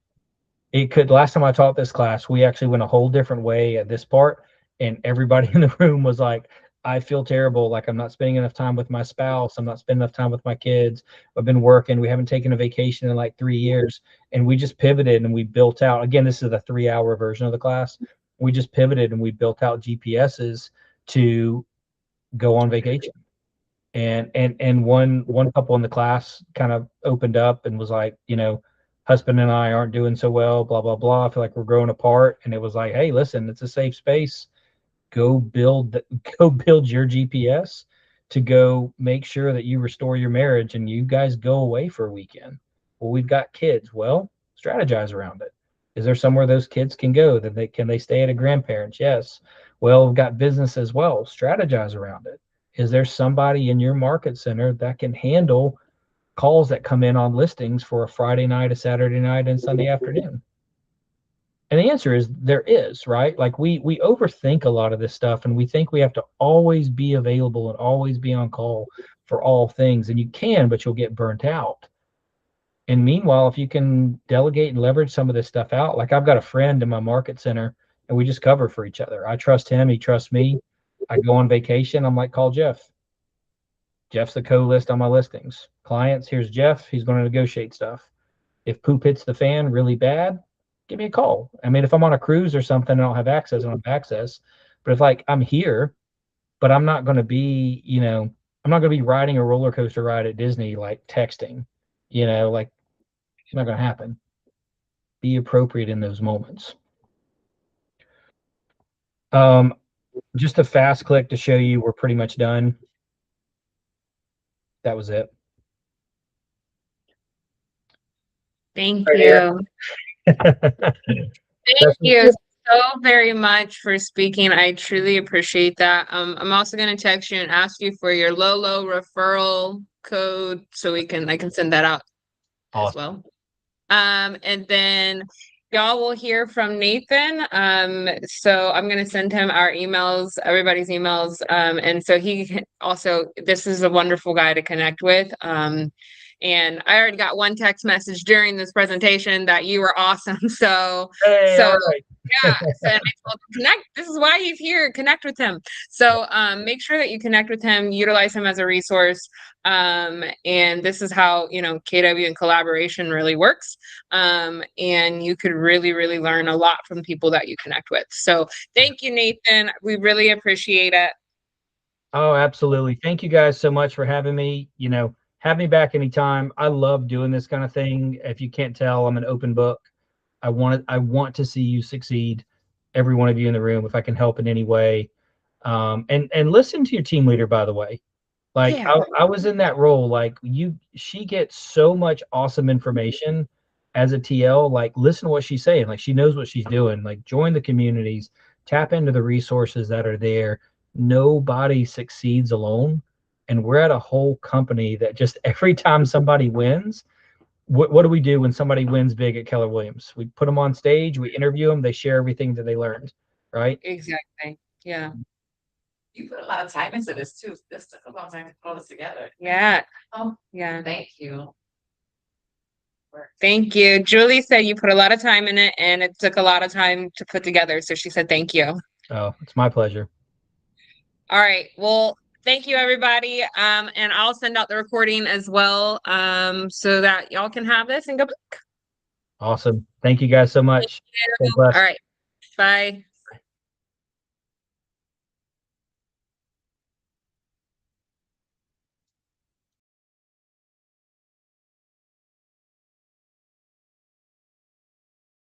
It could, last time I taught this class, we actually went a whole different way at this part, and everybody in the room was like, I feel terrible. Like, I'm not spending enough time with my spouse. I'm not spending enough time with my kids. I've been working. We haven't taken a vacation in like 3 years. And we just pivoted and we built out, again, this is the 3-hour version of the class. We just pivoted and we built out GPSs to go on vacation. And one couple in the class kind of opened up and was like, husband and I aren't doing so well, blah, blah, blah. I feel like we're growing apart. And it was like, hey, listen, it's a safe space. Go build your GPS to go make sure that you restore your marriage, and you guys go away for a weekend. Well, we've got kids. Well, strategize around it. Is there somewhere those kids can go that can they stay at a grandparent's? Yes. Well, we've got business as well. Strategize around it. Is there somebody in your market center that can handle calls that come in on listings for a Friday night, a Saturday night, and Sunday afternoon? And the answer is there is, right? Like we overthink a lot of this stuff, and we think we have to always be available and always be on call for all things. And you can, but you'll get burnt out. And meanwhile, if you can delegate and leverage some of this stuff out, like I've got a friend in my market center and we just cover for each other. I trust him. He trusts me. I go on vacation. I'm like, call Jeff. Jeff's the co-list on my listings. Clients, here's Jeff. He's going to negotiate stuff. If poop hits the fan really bad, give me a call. I mean, if I'm on a cruise or something and I don't have access, I don't have access. But if like I'm here, but I'm not going to be, I'm not going to be riding a roller coaster ride at Disney, like texting, like it's not going to happen. Be appropriate in those moments. Just a fast click to show you we're pretty much done. That was it. Thank Right you. Thank you it. so very much for speaking. I truly appreciate that. I'm also going to text you and ask you for your Lolo referral code so I can send that out as well. And then y'all will hear from Nathan. So I'm going to send him our emails, everybody's emails. And so he also, this is a wonderful guy to connect with. And I already got one text message during this presentation that you were awesome. So, Hey, so right. yeah, so I told him, connect. This is why he's here. Connect with him. So make sure that you connect with him, utilize him as a resource. And this is how, KW and collaboration really works. And you could really, really learn a lot from people that you connect with. So thank you, Nathan. We really appreciate it. Oh, absolutely. Thank you guys so much for having me. Have me back anytime. I love doing this kind of thing. If you can't tell, I'm an open book. I want to see you succeed, every one of you in the room, if I can help in any way. And listen to your team leader, by the way. Like Yeah. I was in that role. Like she gets so much awesome information as a TL. Like listen to what she's saying. Like she knows what she's doing. Like join the communities, tap into the resources that are there. Nobody succeeds alone. And we're at a whole company that just every time somebody wins, what do we do when somebody wins big at Keller Williams? We put them on stage, we interview them, they share everything that they learned, right? Exactly. Yeah. You put a lot of time into this too. This took a long time to put all this together. Yeah. Oh, Yeah. thank you. Thank you. Julie said you put a lot of time in it and it took a lot of time to put together. So she said thank you. Oh, it's my pleasure. All right. Well, thank you everybody. And I'll send out the recording as well, so that y'all can have this and go back. Awesome. Thank you guys so much. Stay All blessed. right. Bye.